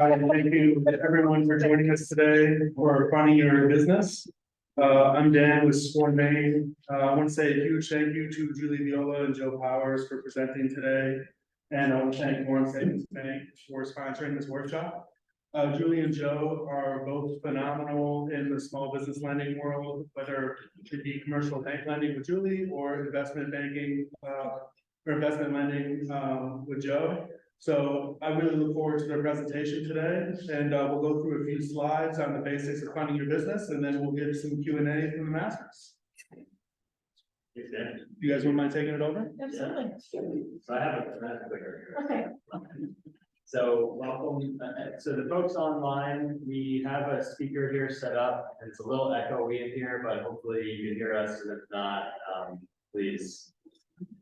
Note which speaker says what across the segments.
Speaker 1: Thank you everyone for joining us today for Funding Your Business. I'm Dan with Sworn Maine. I want to say a huge thank you to Julie Viola and Joe Powers for presenting today. And I want to thank Warren Savings Bank for sponsoring this workshop. Julie and Joe are both phenomenal in the small business lending world, whether it be commercial bank lending with Julie or investment banking or investment lending with Joe. So I really look forward to their presentation today, and we'll go through a few slides on the basics of funding your business, and then we'll get some Q&A from the masters. You guys wouldn't mind taking it over?
Speaker 2: Absolutely.
Speaker 3: So I have a clicker here.
Speaker 2: Okay.
Speaker 4: So welcome. So the folks online, we have a speaker here set up. It's a little echoey in here, but hopefully you can hear us. And if not, please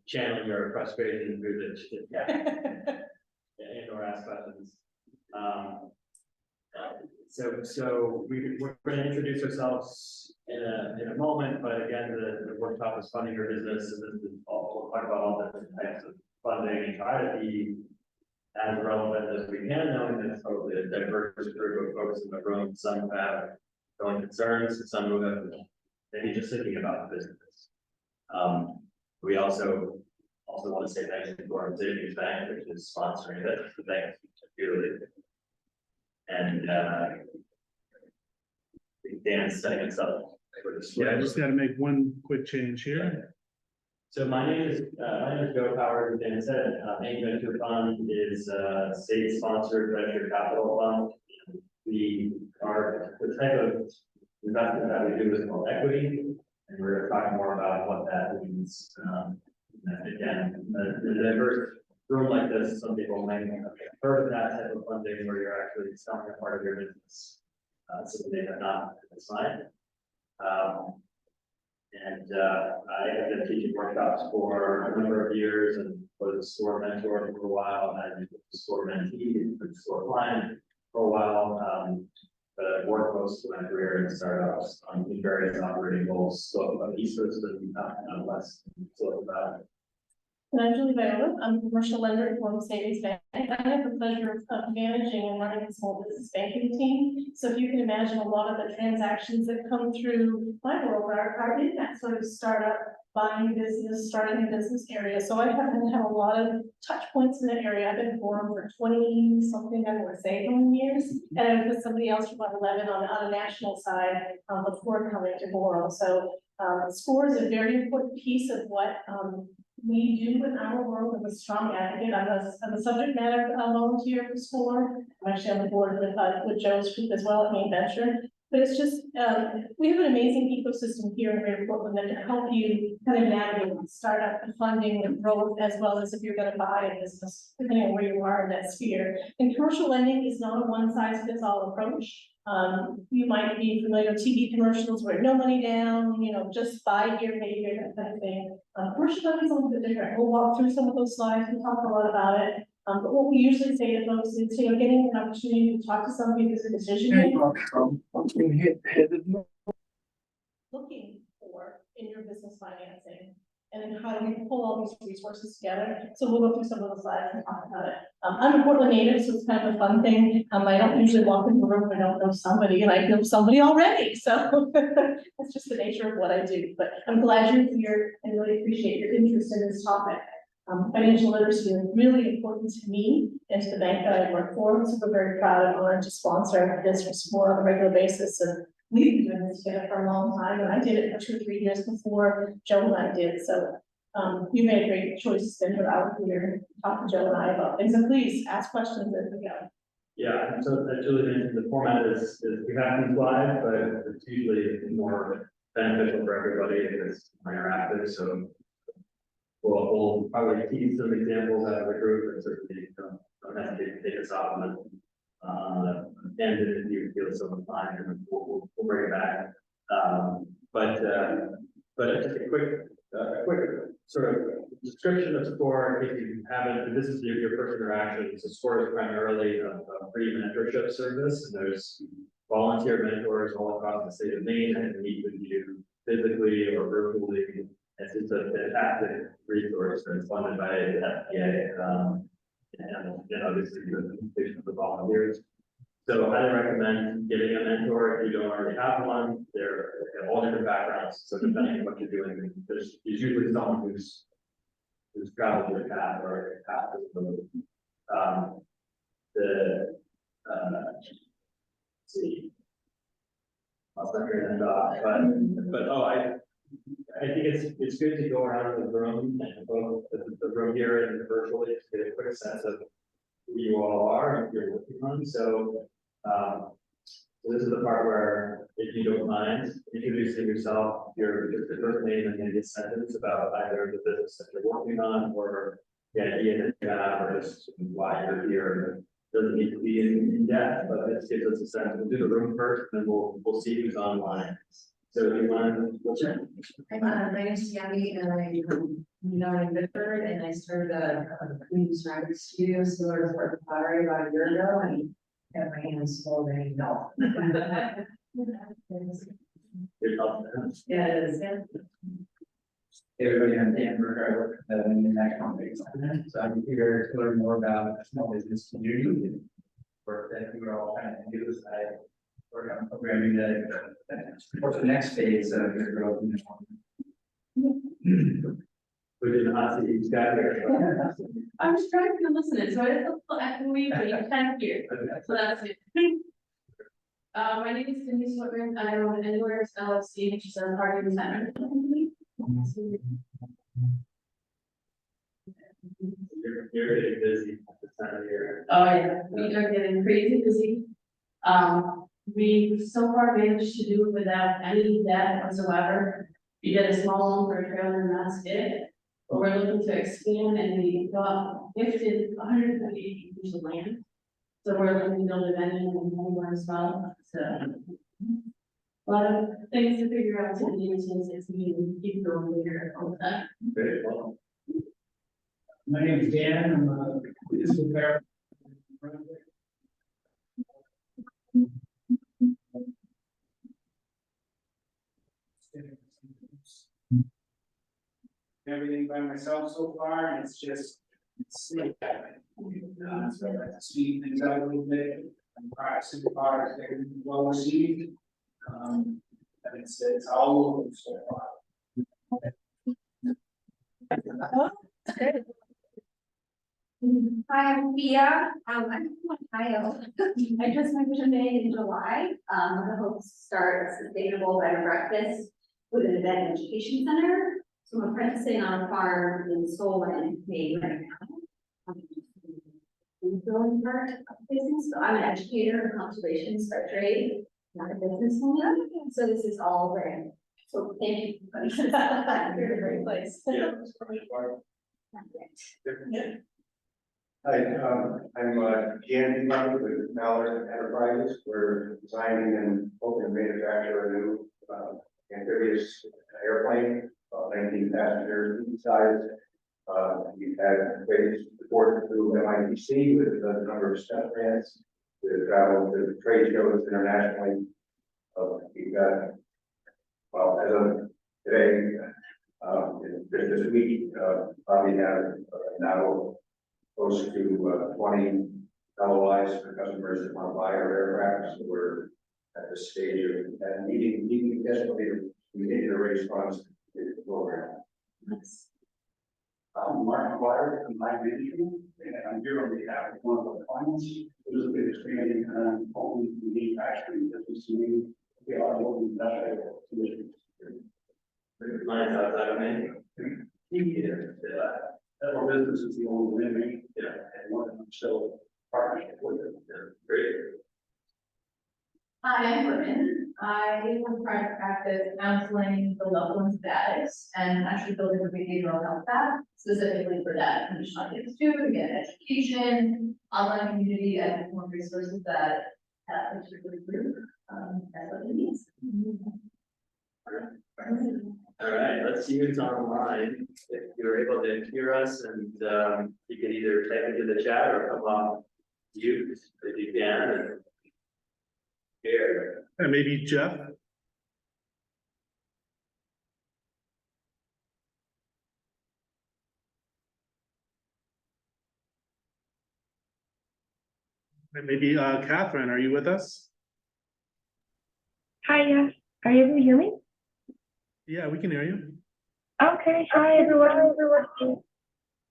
Speaker 4: channel your frustration through the chat. And or ask questions. So we're going to introduce ourselves in a moment, but again, the workshop is funding your business, and this is we'll talk about all different types of funding and try to be as relevant as we can, knowing that it's probably a diverse group of folks in the room. Some have growing concerns, and some who have maybe just thinking about the business. We also want to say thanks to our Savings Bank, which is sponsoring it. The bank particularly, and Dan's setting us up for this.
Speaker 1: Yeah, I just got to make one quick change here.
Speaker 4: So my name is Joe Powers. Dan said, Maine Venture Fund is a state-sponsored venture capital fund. We are the type of investment that we do is called equity, and we're going to talk more about what that means. And again, the diverse room like this, some people might have heard of that type of funding where you're actually selling a part of your business. So they have not at this time. I have been teaching workshops for a number of years and was a store mentor for a while, and a store mentee, and a store client for a while. But I've worked most of my career in startups on various operating goals, so on the East Coast and West. So about.
Speaker 2: And I'm Julie Viola. I'm a commercial lender at Warren Savings Bank. I have the pleasure of managing and running the small business banking team. So if you can imagine, a lot of the transactions that come through my world are in that sort of startup, buying business, starting a business area. So I haven't had a lot of touch points in that area. I've been at Warren for 20 something, I would say, years. And I was with somebody else for about 11 on a national side before coming to Warren. So SCORE is a very important piece of what we do in our world. I'm a strong advocate. I'm a subject matter volunteer for SCORE. I'm actually on the board with Joe's group as well at Maine Venture. But it's just, we have an amazing ecosystem here in Greater Portland that can help you kind of navigate startup funding and growth, as well as if you're going to buy a business, depending on where you are in that sphere. And commercial lending is not a one-size-fits-all approach. You might be familiar with TV commercials where no money down, just 5-year behavior, that kind of thing. Commercial lending is a little bit different. We'll walk through some of those slides and talk a lot about it. But what we usually say to folks is, getting an opportunity to talk to somebody who's a decision maker, looking for in your business financing, and then how do we pull all these resources together. So we'll go through some of the slides and talk about it. I'm a Portland native, so it's kind of a fun thing. I don't usually walk into a room if I don't know somebody, and I know somebody already. So that's just the nature of what I do. But I'm glad you're here and really appreciate your interest in this topic. Financial literacy is really important to me and to the bank that I work for. So we're very proud and honored to sponsor this for SCORE on a regular basis. And we've been doing this together for a long time. And I did it for 2 or 3 years before Joe and I did. So you made a great choice to spend your hour here, talk to Joe and I about things. And please ask questions as we go.
Speaker 4: Yeah, so Julie mentioned the format is we have some slides, but it's usually more beneficial for everybody if it's interactive. So we'll probably tease some examples out of the group, and certainly don't hesitate to take us off on the end if you feel so inclined, and we'll bring it back. But just a quick sort of description of SCORE, in case you haven't. This is your first interaction. So SCORE is primarily a free mentorship service, and there's volunteer mentors all across the state of Maine that can meet with you physically or virtually. It's just a fantastic resource that's funded by the FBA, and obviously the participation of the volunteers. So I highly recommend getting a mentor if you don't already have one. They have all different backgrounds, so depending on what you're doing, there's usually someone who's traveled your path or path is let's see. I'll start here and but oh, I think it's good to go around the room and both the room here and virtually to get a quick sense of who you all are and what you're working on. So, so this is the part where, if you don't mind, introducing yourself, your just the first name and maybe a sentence about either the business that you're working on or the idea that you have or just why you're here. Doesn't need to be in depth, but this gives us a sense. We'll do the room first, and then we'll see who's online. So do you mind?
Speaker 5: My name is Yami, and I'm in Bedford, and I started a Bootstrapping studio similar to Fort Pottery about a year ago, and have my hands full right now. Yeah, it is.
Speaker 6: Hey everybody, I'm Dan Burger, I work in that company. So I'm here to learn more about the small business community and work that we were all kind of do. I work on programming that for the next phase of your growth.
Speaker 4: We did not see each guy here.
Speaker 2: I'm just trying to listen, so it's a little echoey, but you can't hear, so that's it. My name is Denise Whitman, I own Anywhere's LLC, which is a party design company.
Speaker 4: You're getting busy at this time of year.
Speaker 2: Oh, yeah, we are getting crazy busy. We so far managed to do it without any debt whatsoever. You get a small loan for a trailer and that's it. But we're looking to expand and we got gifted 150 acres of land. So we're looking to build a venue and more as well, so. A lot of things to figure out, so the news is we keep going here all the time.
Speaker 4: Very well.
Speaker 6: My name is Dan, I'm a physical therapist. Everything by myself so far, and it's just, so I like to speed things out a little bit. I'm practicing hard, they're well received. And it's all over so far.
Speaker 5: Hi, I'm Pia. I'm from Ohio. I just moved to Maine in July. I hope to start a sustainable bed and breakfast with an event education center. So I'm apprenticing on a farm in Solon, Maine right now. The growing part of business. So I'm an educator and conservationist by trade, not a businesswoman. So this is all brand. So thank you. You're in a great place.
Speaker 4: Yeah.
Speaker 7: Hi, I'm Jan Buck with Mallard Enterprises. We're designing and hoping to manufacture a new amphibious airplane, 19 passengers size. We've had great support through MITC with a number of STEM grants to travel to trade shows internationally. We've got, well, as of today, this week, probably have now close to 20 LOIs for customers that want to buy our aircraft. So we're at the stage of needing desperately to continue to raise funds to the program.
Speaker 8: I'm Mark McGuire from my management, and I'm here on behalf of one of our clients who's a big expanding home manufacturing business. We are looking at that.
Speaker 4: Mine's outside of me.
Speaker 8: That our business is the only limit.
Speaker 4: Yeah.
Speaker 8: And one of them still partnership with it.
Speaker 4: Great.
Speaker 9: Hi, I'm Brittany. I have private practice counseling for loved one status and actually building a behavioral health path specifically for that condition on kids too, to get education, online community, and more resources that particular group. That's what it needs.
Speaker 4: All right, let's see who's online. If you're able to hear us and you can either type into the chat or come off mute if you can. And here.
Speaker 1: And maybe Jeff? Maybe maybe Catherine, are you with us?
Speaker 10: Hi, yes. Are you able to hear me?
Speaker 1: Yeah, we can hear you.
Speaker 10: Okay. Hi, everyone.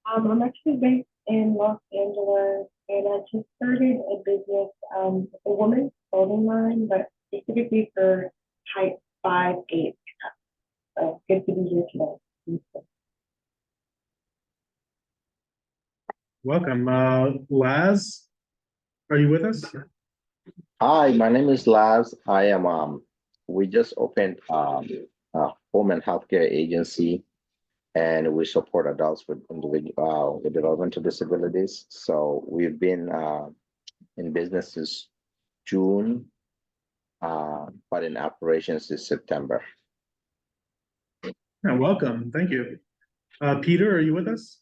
Speaker 10: I'm actually based in Los Angeles, and I just started a business, a women's clothing line, but specifically for type 5'8". So good to be here today.
Speaker 1: Welcome. Laz, are you with us?
Speaker 11: Hi, my name is Laz. I am we just opened a home and healthcare agency, and we support adults with individual with developmental disabilities. So we've been in business since June, but in operations since September.
Speaker 1: Yeah, welcome. Thank you. Peter, are you with us?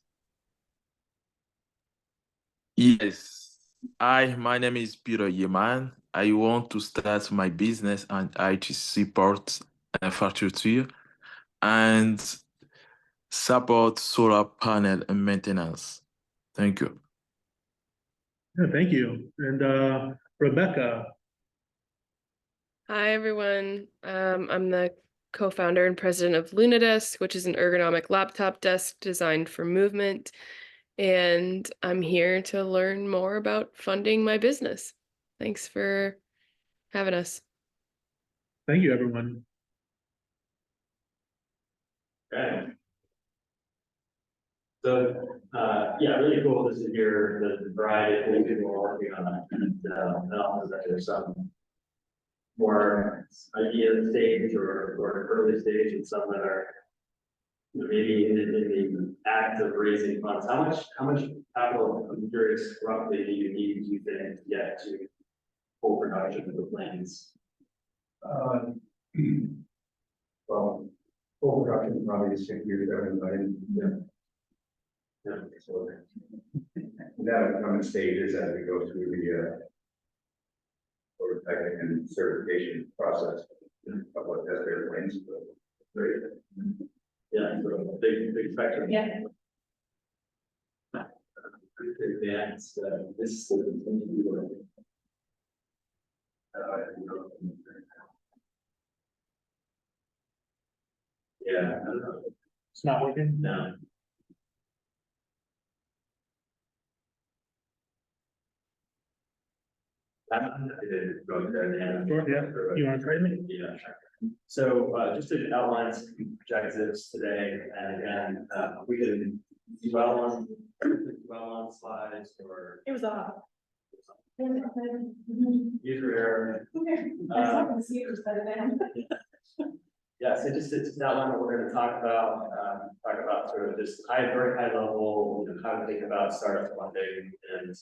Speaker 12: Yes. Hi, my name is Peter Yeman. I want to start my business on IT support infrastructure and support solar panel and maintenance. Thank you.
Speaker 1: Yeah, thank you. And Rebecca.
Speaker 13: Hi, everyone. I'm the co-founder and president of LunaDesk, which is an ergonomic laptop desk designed for movement. And I'm here to learn more about funding my business. Thanks for having us.
Speaker 1: Thank you, everyone.
Speaker 4: Okay. So, yeah, really cool to hear the variety of things people are working on, and also that there's some more idea stage or early stage, and some that are maybe in the act of raising funds. How much capital, I'm curious, roughly do you need, do you think, to get to full production of the planes?
Speaker 7: Well, full production probably is 6 years, 7 million.
Speaker 4: Yeah.
Speaker 7: So that'll come in stages as we go through the prototyping and certification process of what test airplanes. Great.
Speaker 4: Yeah, so big spectrum.
Speaker 2: Yeah.
Speaker 4: Pretty advanced, this is the continue. Yeah, I don't know.
Speaker 1: It's not working?
Speaker 4: No. I'm happy to go there.
Speaker 1: Sure, yeah. You want to try me?
Speaker 4: Yeah. So, just to outline some objectives today, and again, we can dwell on slides or.
Speaker 2: It was off.
Speaker 4: User error.
Speaker 2: Okay. I saw the seers better than.
Speaker 4: Yeah, so just to outline what we're going to talk about sort of just very high level, how to think about startup funding and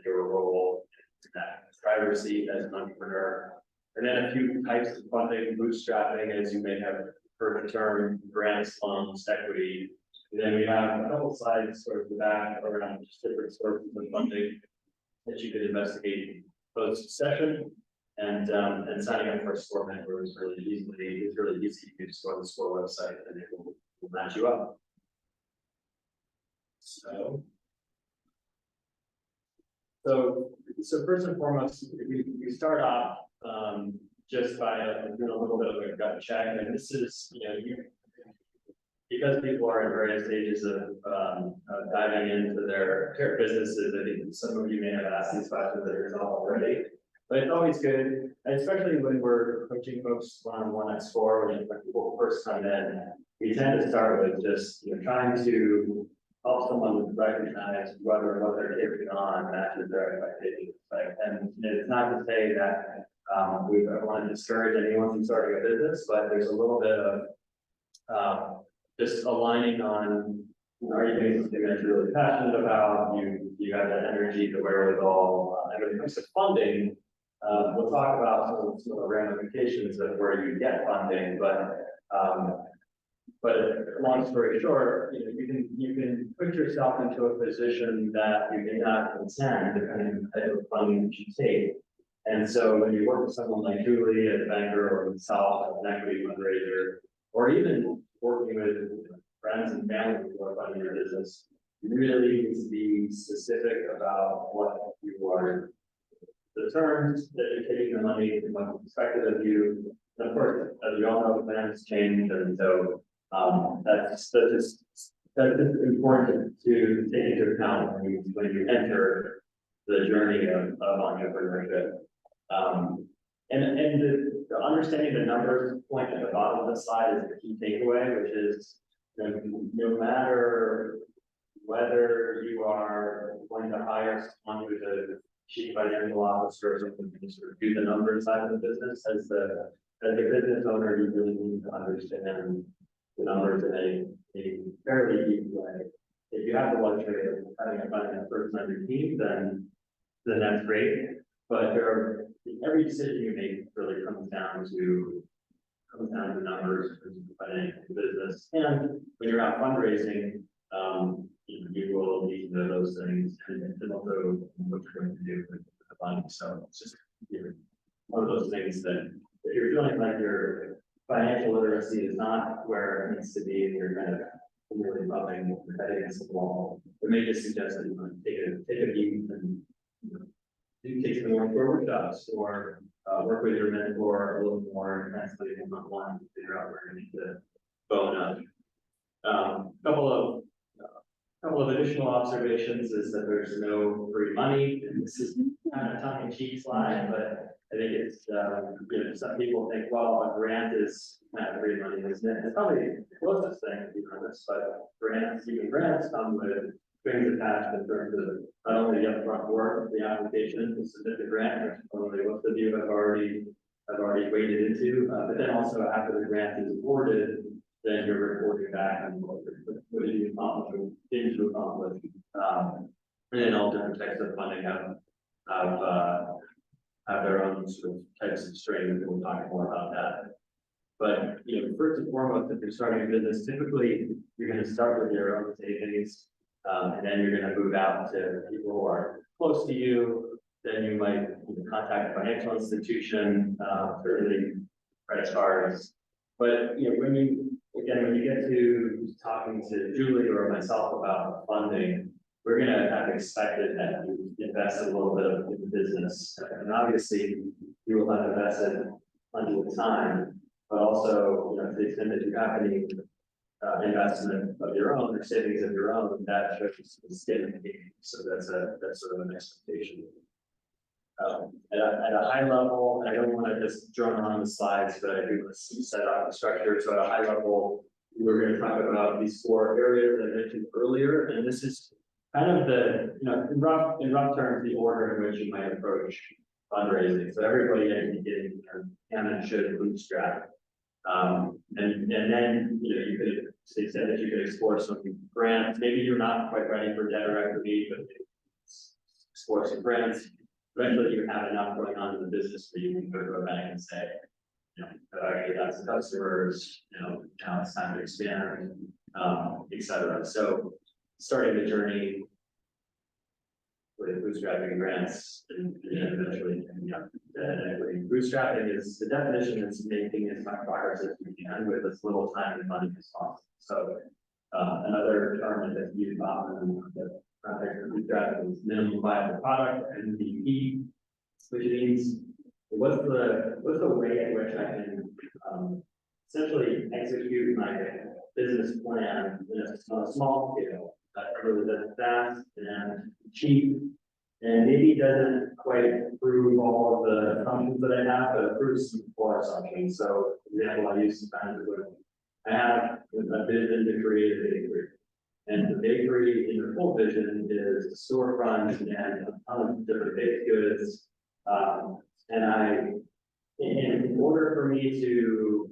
Speaker 4: your role in that driver's seat as an entrepreneur. And then a few types of funding, bootstrapping, as you may have heard the term, grants, loans, equity. And then we have a couple slides sort of the back around just different sources of funding that you could investigate post session. And signing up for a SCORE member is really easy. You just go to the SCORE website and it will match you up. So first and foremost, we start off just by doing a little bit of a gut check, and this is because people are in various stages of diving into their businesses. I think some of you may have asked these questions that are already. But it's always good, especially when we're coaching folks one-on-one at SCORE, when people first come in, we tend to start with just trying to help someone recognize whether what they're taking on matches their expectations. And it's not to say that we want to discourage anyone from starting a business, but there's a little bit of just aligning on, are you doing something that you're really passionate about? You have that energy, the wherewithal, and when it comes to funding. We'll talk about some of the ramifications of where you get funding, but long story short, you can put yourself into a position that you may not intend, depending on the type of funding that you take. And so when you work with someone like Julie as a banker, or myself as an equity fundraiser, or even working with friends and family who are funding your business, you really need to be specific about what you are the terms that you're taking the money and what's expected of you. And of course, as we all know, plans change, and so, that's just important to take into account when you enter the journey of entrepreneurship. And the understanding the numbers point at the bottom of the slide is the key takeaway, which is no matter whether you are going to hire someone who's a chief financial officer or something to sort of do the numbers side of the business, as the business owner, you really need to understand the numbers in a fairly deep way. If you have the luxury of having a finance person on your team, then that's great. But every decision you make really comes down to numbers in financial business. And when you're out fundraising, you will need to know those things and also what you're going to do with the fund. So it's just one of those things that if you're feeling like your financial literacy is not where it needs to be, and you're kind of really rubbing your head against the wall, it may just suggest that you want to take a beat and do take some more workshops or work with your mentor a little more intensely in one to figure out where you need to bone up. Couple of additional observations is that there's no free money. And this is kind of a tongue-in-cheek slide, but I think it's some people think, well, a grant is kind of free money, isn't it? It's probably the closest thing, to be honest, but even grants come with strings attached in terms of not only the upfront work, the application to submit the grant, which probably most of you have already waded into, but then also after the grant is awarded, then you're reporting back on what you accomplished, didn't you accomplish. And then all different types of funding have their own sort of types of strings, and we'll talk more about that. But first and foremost, if you're starting a business, typically you're going to start with your own savings, and then you're going to move out to people who are close to you. Then you might contact a financial institution, certainly credit cards. But when you get to talking to Julie or myself about funding, we're going to have expected that you invest a little bit in the business, and obviously you will have invested plenty of time, but also to the extent that you have any investment of your own or savings of your own, that shows skin in the game. So that's sort of an expectation. At a high level, I don't want to just drone on the slides, but I do want to set up the structure. So at a high level, we're going to talk about these 4 areas that I mentioned earlier, and this is kind of the, in rough terms, the order in which you might approach fundraising. So everybody at the beginning can and should bootstrap. And then, you could, to the extent that you could explore some grants. Maybe you're not quite ready for debt or equity, but explore some grants. Eventually you have enough going on in the business that you can go to a bank and say, I got some customers, now it's time to expand, et cetera. So starting the journey with bootstrapping grants and eventually, bootstrapping is the definition is making as much progress as we can with as little time and money as possible. So another term that's used often in the context of bootstrapping is minimum viable product, MVP, which means what's the way in which I can essentially execute my business plan on a small scale that really does fast and cheap, and maybe doesn't quite prove all of the assumptions that I have, but it proves some core assumptions. So, for example, I use sometimes with I have a vision to create a bakery, and the bakery in the full vision is storefront and a ton of different baked goods, and in order for me to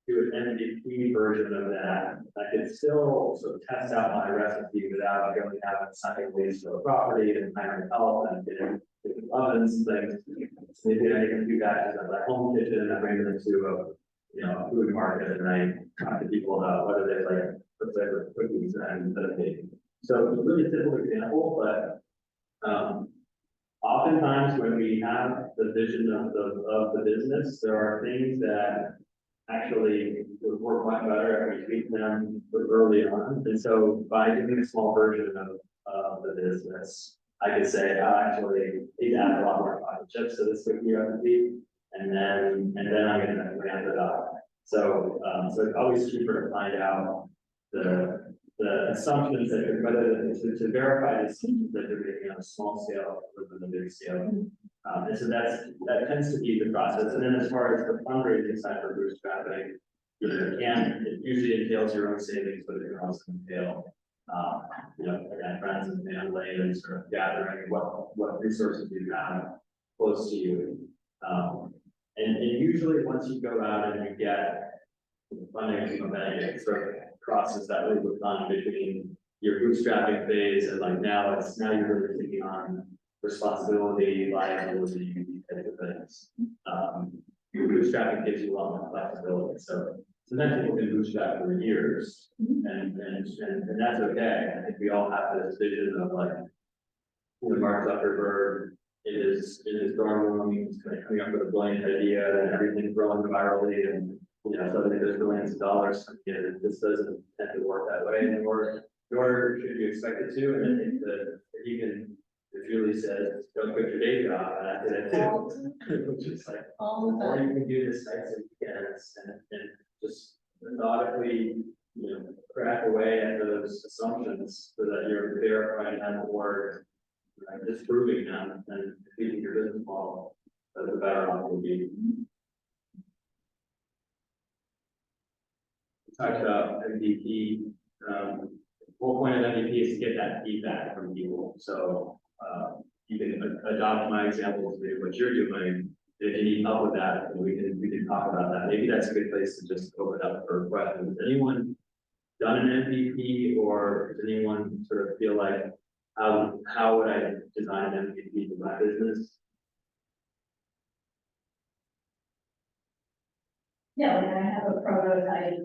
Speaker 4: do an MVP version of that, I could still sort of test out my recipe without going out and signing waste for the property and hiring help and getting different ovens and things. So maybe I can do that as a home kitchen and I bring them to a food market and I talk to people about whether they like the flavor cookies and instead of baking. So it's a really simple example, but oftentimes when we have the vision of the business, there are things that actually would work much better if we tweak them early on. And so by doing a small version of the business, I could say, actually, these add a lot more pocket chips to this cookie recipe, and then I'm gonna ramp it up. So, so it's always cheaper to find out the assumptions that you're, whether to verify the assumptions that you're making on a small scale rather than a big scale. And so that tends to be the process. And then as far as the fundraising side for bootstrapping, it usually entails your own savings, but it can also entail, again, friends and family and sort of gathering what resources you have close to you. And usually once you go out and you get funding from a bank, it sort of crosses that Rubicon between your bootstrapping phase and like now you're really taking on responsibility, liability, these types of things. Bootstrapping gives you a lot more flexibility. So then people can bootstrap for years, and that's okay. I think we all have this vision of like, Mark Zuckerberg in his dorm room, he's kind of coming up with a brilliant idea and everything's growing virally, and suddenly there's billions of dollars. This doesn't tend to work that way anymore, nor should you expect it to. And I think that if Julie says, don't quit your day job, and I did it too, which is like, or you can do this nice and weekends and just methodically, crack away at those assumptions so that you're verifying them or disproving them and feeding your business model, the better off will be. We talked about MVP. The whole point of MVP is to get that feedback from people. So you can adopt my example to do what you're doing. If you need help with that, we can talk about that. Maybe that's a good place to just open up for questions. Has anyone done an MVP, or does anyone sort of feel like how would I design an MVP for my business?
Speaker 9: Yeah, like I have a prototype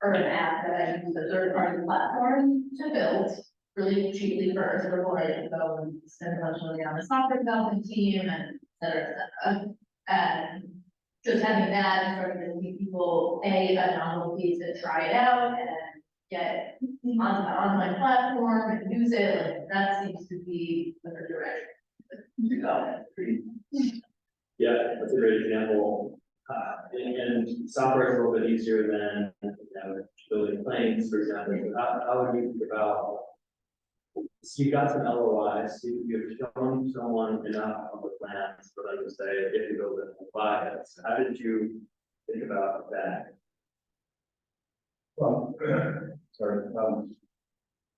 Speaker 9: or an app that I use a third-party platform to build really cheaply first before I go and spend a bunch of money on the software development team and et cetera. And just having that and starting to see people a novelty to try it out and get on my platform and use it, like that seems to be the direction to go in.
Speaker 4: Yeah, that's a great example. And software is a little bit easier than building planes, for example. So how would you think about? So you got some LOIs, you've shown someone enough of the plans for them to say, if you build it, buy it. So how did you think about that?
Speaker 7: Well, sorry,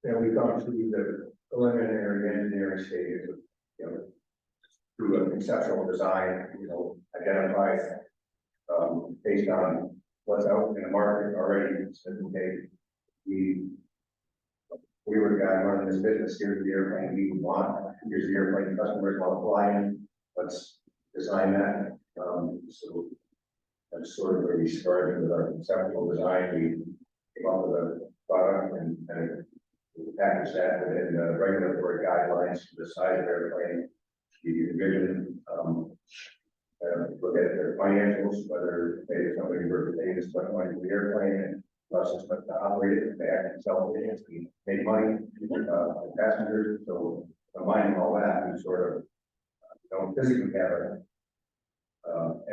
Speaker 7: we've gone through the preliminary engineering stages of, through a conceptual design, identify, based on what's out in the market already, said, okay, we were the guy running this business, here's the airplane we want, here's the airplane customers want to fly in, let's design that. So that's sort of where we started with our conceptual design. We came up with a product and packaged that within the regulatory guidelines for the size of airplane. We envision, look at their financials, whether somebody were to pay this much money for the airplane and plus it's much to operate it, they actually sell it, we make money, passengers. So combining all that, we sort of don't physically have an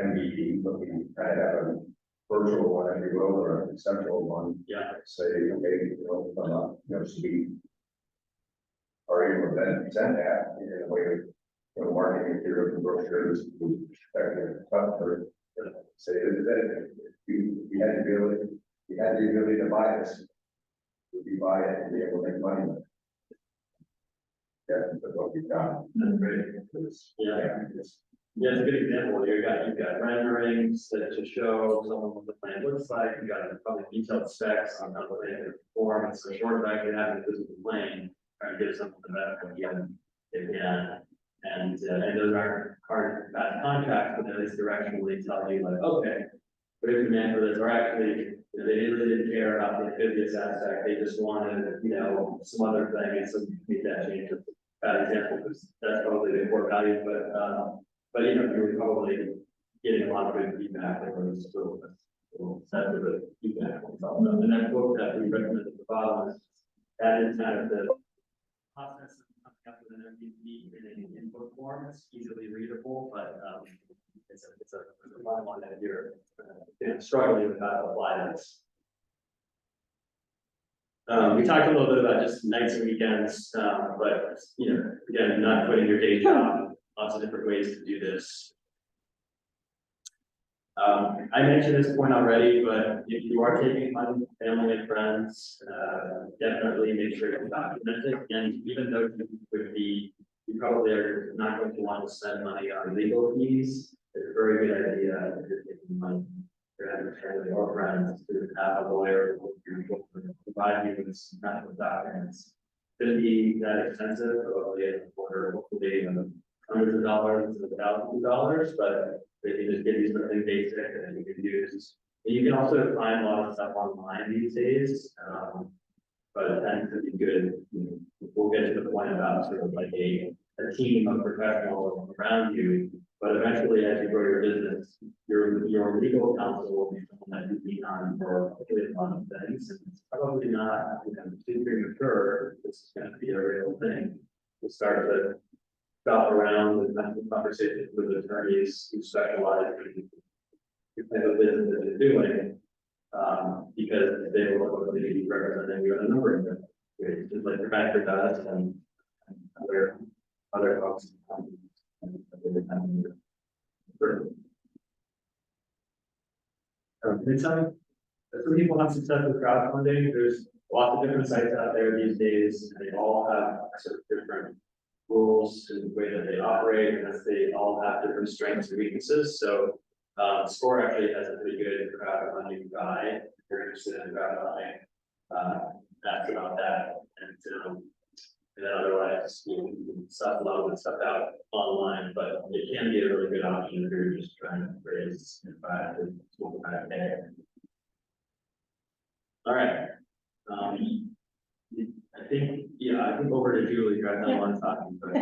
Speaker 7: MVP, but we kind of have a virtual one, if you will, or a conceptual one.
Speaker 4: Yeah.
Speaker 7: Say, okay, so we are able to then present that in a way of marketing materials and brochures to customers. Say that we had the ability to buy this. Would you buy it and be able to make money with it? Yeah, that's what we've done.
Speaker 4: That's great. Yeah, it's a good example. You've got renderings to show someone what the plan looks like. You got probably detailed specs on how the plan can perform. It's a short back and having a physical plane, trying to give someone the best again. And those aren't hard bad contracts, but at least directionally tell you like, okay, what if demand for this, or actually, they really didn't care about the amphibious aspect. They just wanted, some other thing, and so you meet that change. Bad example, because that's probably the core value, but you're probably getting a lot of good feedback that was still set with the feedback. And that book that we recommended at the bottom is that is kind of the process of After an MVP in book form, it's easily readable, but it's a fun one that you're struggling with how to apply this. We talked a little bit about just nights and weekends, but again, not quitting your day job, lots of different ways to do this. I mentioned this point already, but if you are taking money from family and friends, definitely make sure you document it. And even though you probably are not going to want to spend money on legal fees, it's a very good idea if you're taking money from your family or friends to have a lawyer who will provide you with some kind of documents. Shouldn't be that expensive, probably a quarter, hopefully hundreds of dollars to thousands of dollars, but they can just give you something basic and you can use. And you can also find a lot of stuff online these days, but it tends to be good. We'll get to the point about sort of like a team of professionals around you, but eventually as you grow your business, your legal counsel will be someone that you lean on for a lot of things. And it's probably not, too premature. This is going to be a real thing. We'll start to shop around with conversations with attorneys who specialize in the type of business that they're doing, because they will hopefully represent you in a number of different ways, just like your banker does and other folks. Some people have success with crowdfunding. There's lots of different sites out there these days, and they all have sort of different rules to the way that they operate, and they all have different strengths and weaknesses. So SCORE actually has a pretty good crowdfunding guide. If you're interested in crowdfunding, ask about that. And then otherwise, you can self-load and stuff out online, but it can be a really good option if you're just trying to raise $5,000. All right. I think over to Julie, I don't want to talk, but.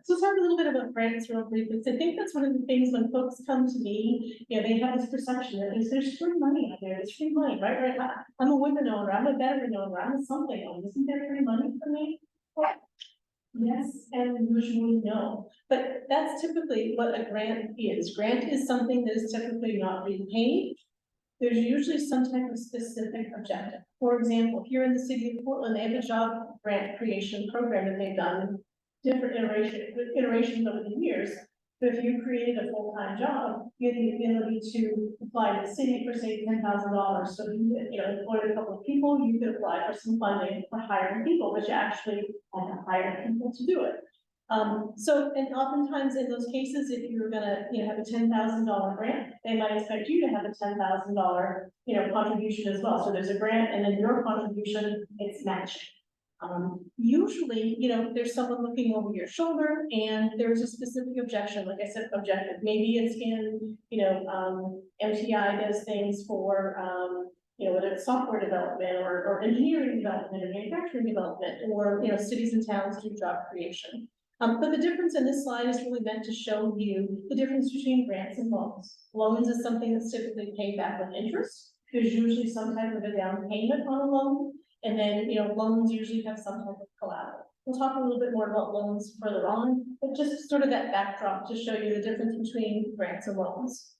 Speaker 2: So talk a little bit about grants real brief, because I think that's one of the things when folks come to me, they have this perception that there's free money out there, there's free money, right? I'm a women owner, I'm a veteran owner, I'm a something owner, isn't there free money for me? Yes, and usually no, but that's typically what a grant is. Grant is something that is typically not being paid. There's usually some type of specific objective. For example, here in the city of Portland, they have a job grant creation program that they've done different iterations over the years. So if you created a full-time job, you have the ability to apply to the city for say $10,000. So you employed a couple of people, you could apply for some funding for hiring people, which actually had to hire people to do it. And oftentimes in those cases, if you're gonna have a $10,000 grant, they might expect you to have a $10,000 contribution as well. So there's a grant, and then your contribution, it's matched. Usually, there's someone looking over your shoulder and there's a specific objection, like I said, objective. Maybe it's in, MTI does things for, whether it's software development or engineering development or manufacturing development, or, cities and towns do job creation. But the difference in this slide is really meant to show you the difference between grants and loans. Loans is something that's typically paid back with interest. There's usually some type of a down payment on a loan. And then, loans usually have some type of collateral. We'll talk a little bit more about loans further on, but just sort of that backdrop to show you the difference between grants and loans.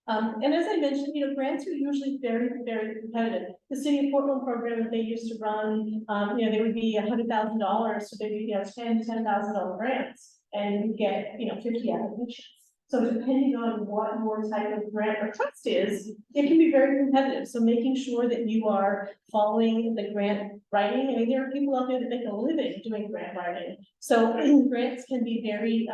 Speaker 2: And as I mentioned, grants are usually very, very competitive. The City of Portland program that they used to run, they would be $100,000, so they'd be, $10,000 grants, and you get, 50 applications. So depending on what your type of grant or trust is, it can be very competitive. So making sure that you are following the grant writing. I mean, there are people out there that make a living doing grant writing. So grants can be very,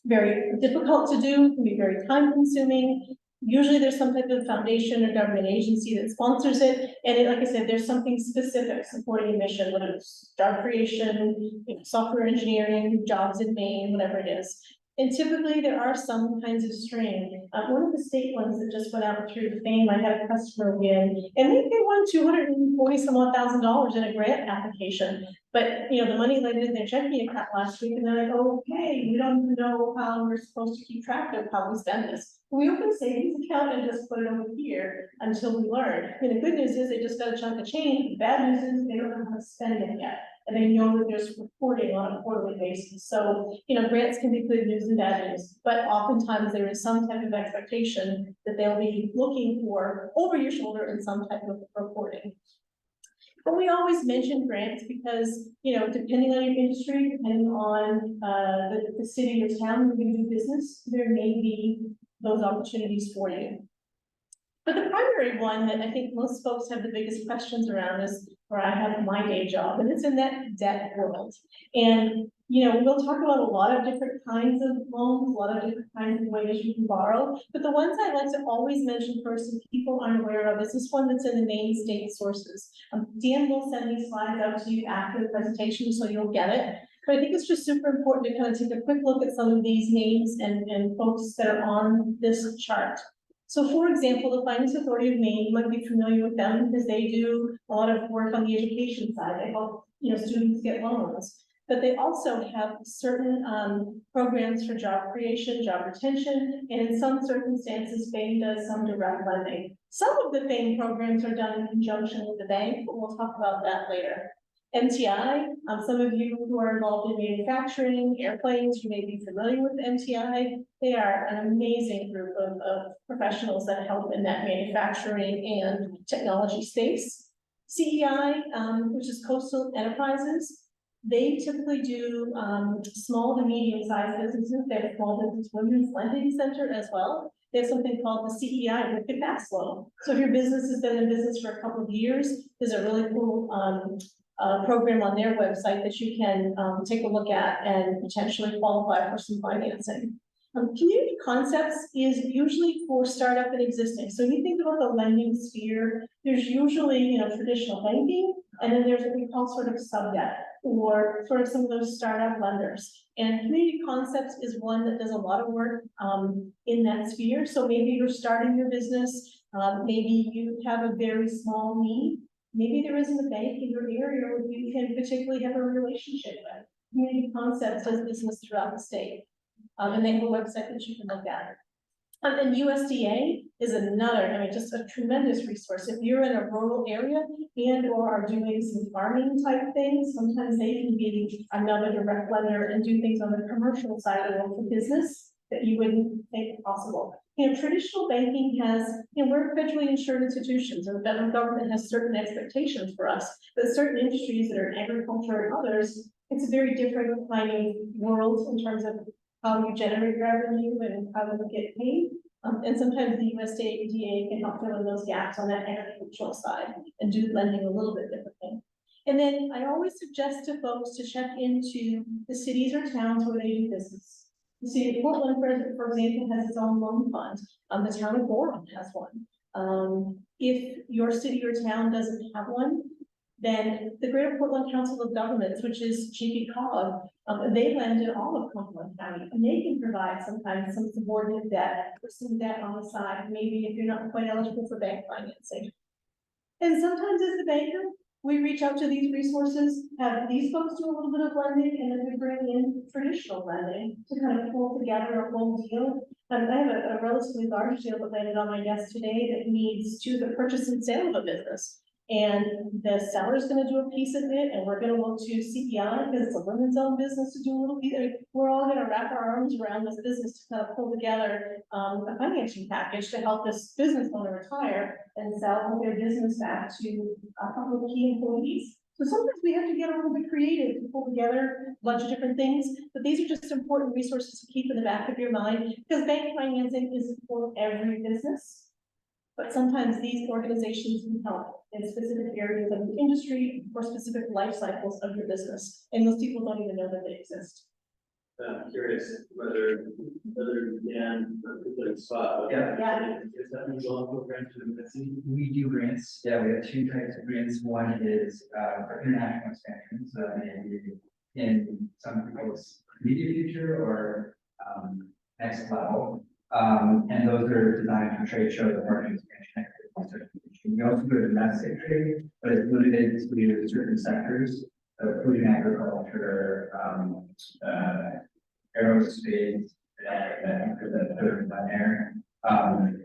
Speaker 2: very difficult to do, can be very time consuming. Usually there's some type of foundation or government agency that sponsors it. And like I said, there's something specific supporting a mission, whether it's job creation, software engineering, jobs in Maine, whatever it is. And typically there are some kinds of string. One of the state ones that just went out through the fame, I had a customer win, and they won $240,000 in a grant application. But the money landed in their checking account last week, and they're like, okay, we don't even know how we're supposed to keep track of how we spend this. We open a savings account and just put it over here until we learn. And the good news is they just got a chunk of change. The bad news is they don't know how to spend it yet. and they know that there's reporting on a quarterly basis. So, grants can be good news and bad news, but oftentimes there is some type of expectation that they'll be looking for over your shoulder in some type of reporting. But we always mention grants because, depending on your industry, depending on the city or town where you do business, there may be those opportunities for you. But the primary one that I think most folks have the biggest questions around is where I have my day job, and it's in that debt world. And, we'll talk about a lot of different kinds of loans, a lot of different kinds of ways you can borrow. But the ones I like to always mention first, and people aren't aware of, is this one that's in the main state sources. Dan will send these slides out to you after the presentation, so you'll get it. But I think it's just super important to kind of take a quick look at some of these names and folks that are on this chart. So for example, the Finance Authority of Maine, you might be familiar with them because they do a lot of work on the education side. They help, students get loans. But they also have certain programs for job creation, job retention, and in some circumstances, Bain does some direct lending. Some of the Bain programs are done in conjunction with the bank, but we'll talk about that later. MTI, some of you who are involved in manufacturing, airplanes, you may be familiar with MTI. They are an amazing group of professionals that help in that manufacturing and technology space. CEI, which is Coastal Enterprises, they typically do small to medium-sized businesses. They have a small business women's lending center as well. They have something called the CEI Wicked Fast Loan. So if your business has been in business for a couple of years, there's a really cool program on their website that you can take a look at and potentially qualify for some financing. Community Concepts is usually for startup and existing. So when you think about the lending sphere, there's usually, traditional banking, and then there's what we call sort of sub-debt, or sort of some of those startup lenders. And Community Concepts is one that does a lot of work in that sphere. So maybe you're starting your business, maybe you have a very small need, maybe there isn't a bank in your area where you can particularly have a relationship with. Community Concepts does business throughout the state. And they have a website that you can look at. And USDA is another, just a tremendous resource. If you're in a rural area and or are doing some farming type things, sometimes they can be another direct lender and do things on the commercial side of the business that you wouldn't think possible. Traditional banking has, we're federally insured institutions, and the federal government has certain expectations for us, but certain industries that are in agriculture and others, it's a very different kind of world in terms of how you generate revenue and how you get paid. And sometimes the USDA can help fill in those gaps on that agricultural side and do lending a little bit differently. And then I always suggest to folks to check into the cities or towns where they do business. The city of Portland, for example, has its own loan fund. The town of Gorham has one. If your city or town doesn't have one, then the Greater Portland Council of Governments, which is GPCOG, they lend in all of Cumberland County, and they can provide sometimes some subordinate debt or some debt on the side, maybe if you're not quite eligible for bank financing. And sometimes as the banker, we reach out to these resources, have these folks do a little bit of lending, and then we bring in traditional lending to kind of pull together a whole deal. And I have a relatively large deal that landed on my desk today that needs to the purchase and sale of a business. And the seller's going to do a piece of it, and we're going to look to CEI because it's a women's owned business to do a little bit. We're all going to wrap our arms around this business to kind of pull together a financing package to help this business owner retire and sell their business back to a couple of key employees. So sometimes we have to get a little bit creative to pull together a bunch of different things, but these are just important resources to keep in the back of your mind because bank financing isn't for every business. But sometimes these organizations can help in specific areas of the industry or specific life cycles of your business. And most people don't even know that they exist.
Speaker 4: I'm curious whether Dan, particular spot.
Speaker 6: Yeah.
Speaker 4: Is that any loan program to the missing?
Speaker 6: We do grants. Yeah, we have two types of grants. One is for international expansion, so maybe in some people's immediate future or next level. And those are designed for trade shows and market expansion activities. We also do domestic trade, but it's limited to certain sectors, food and agriculture, aerospace, that are done there.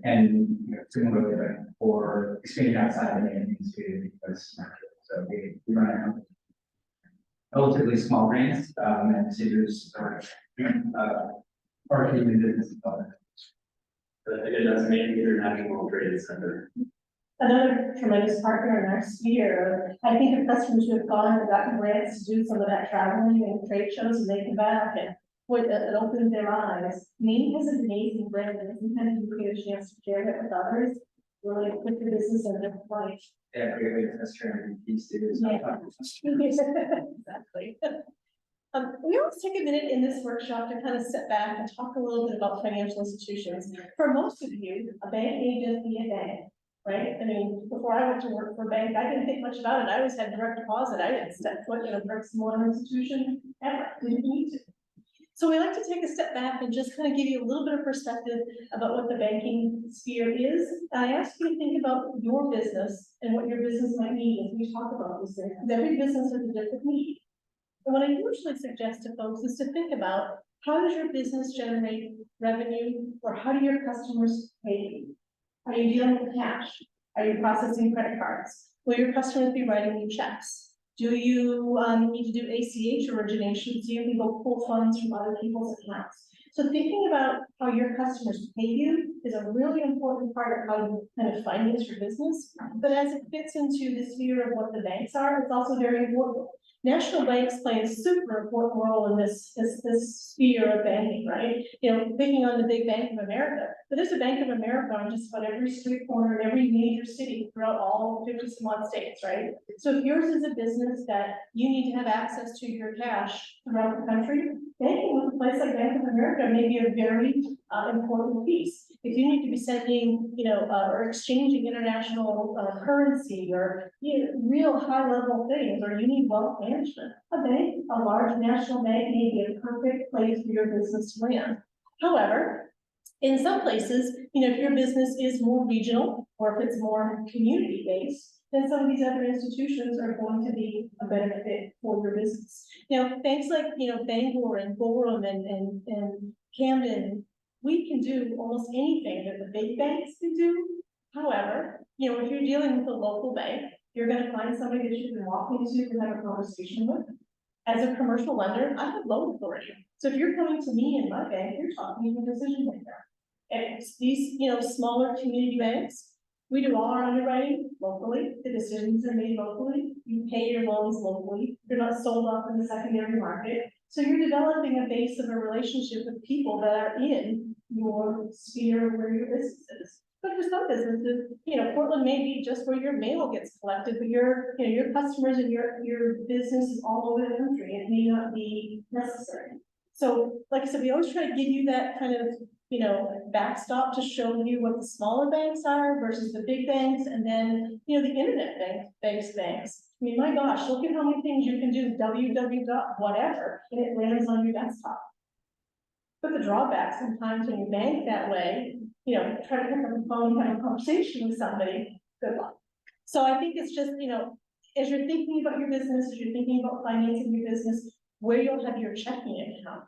Speaker 6: And similarly for expanding outside of the industry, because so we run out. relatively small grants, and to use, parking and business development.
Speaker 4: But again, that's main international trade center.
Speaker 2: Another tremendous partner in our sphere. I think of customers who have gone and gotten grants to do some of that traveling and trade shows, and they come back and boy, it opens their eyes. Maine has an amazing brand, and sometimes you get a chance to share it with others, really put your business in a different light.
Speaker 6: Yeah, great way to test your MVPs too.
Speaker 2: Exactly. We always take a minute in this workshop to kind of step back and talk a little bit about financial institutions. For most of you, a bank may just be a bank, right? I mean, before I went to work for a bank, I didn't think much about it. I always had direct deposit. I didn't step foot in a bricks and mortar institution ever. Didn't need to. So we like to take a step back and just kind of give you a little bit of perspective about what the banking sphere is. I ask you to think about your business and what your business might need as we talk about this thing, because every business has a different need. And what I usually suggest to folks is to think about, how does your business generate revenue, or how do your customers pay you? Are you dealing with cash? Are you processing credit cards? Will your customers be writing you checks? Do you need to do ACH originations? Do you need to go pull funds from other people's accounts? So thinking about how your customers pay you is a really important part of how you kind of finance your business. But as it fits into the sphere of what the banks are, it's also very important. National banks play a super important role in this sphere of banking, right? You know, picking on the big Bank of America, but there's a Bank of America on just about every street corner in every major city throughout all 50-some-odd states, right? So if yours is a business that you need to have access to your cash throughout the country, banking with a place like Bank of America may be a very important piece. If you need to be sending, or exchanging international currency, or real high-level things, or you need wealth management, a large national bank may be a perfect place for your business to land. However, in some places, if your business is more regional, or if it's more community-based, then some of these other institutions are going to be a better fit for your business. Banks like, Bangor and Gorham and Camden, we can do almost anything that the big banks can do. However, if you're dealing with a local bank, you're gonna find somebody that you can walk into and have a conversation with. As a commercial lender, I have loan authority. So if you're coming to me in my bank, you're talking to a decision maker. And these, smaller community banks, we do all our underwriting locally. The decisions are made locally. You pay your loans locally. You're not sold off in the secondary market. So you're developing a base of a relationship with people that are in your sphere where your business is. But for some businesses, Portland may be just where your mail gets collected, but your customers and your business is all over the country. It may not be necessary. So, like I said, we always try to give you that kind of, backstop to show you what the smaller banks are versus the big banks, and then, the internet banks. I mean, my gosh, look at how many things you can do, www. whatever, and it lands on your desktop. But the drawback sometimes when you bank that way, try to pick up the phone and have a conversation with somebody, good luck. So I think it's just, as you're thinking about your business, as you're thinking about financing your business, where you'll have your checking account,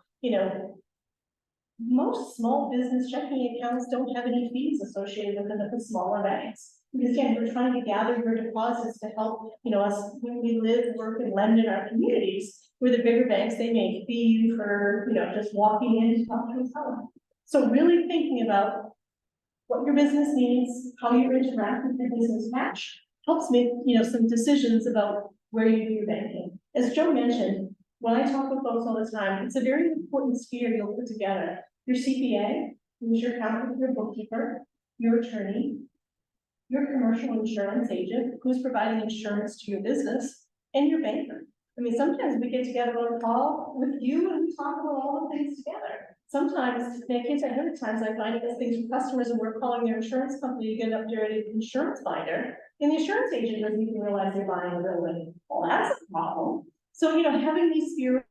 Speaker 2: most small business checking accounts don't have any fees associated with them at the smaller banks. Because again, we're trying to gather your deposits to help, us when we live, work, and lend in our communities. Where the bigger banks, they may fee you for, just walking in to talk to a seller. So really thinking about what your business needs, how you interact with your business cash, helps make, some decisions about where you do your banking. As Joe mentioned, when I talk with folks all the time, it's a very important sphere you'll put together. Your CPA, who's your accountant, your bookkeeper, your attorney, your commercial insurance agent, who's providing insurance to your business, and your banker. I mean, sometimes we get together on a call with you and we talk about all the things together. Sometimes, I can't say how many times I find those things from customers and we're calling their insurance company to get an updated insurance binder, and the insurance agent doesn't even realize they're buying a building. Well, that's a problem. So, having these spheres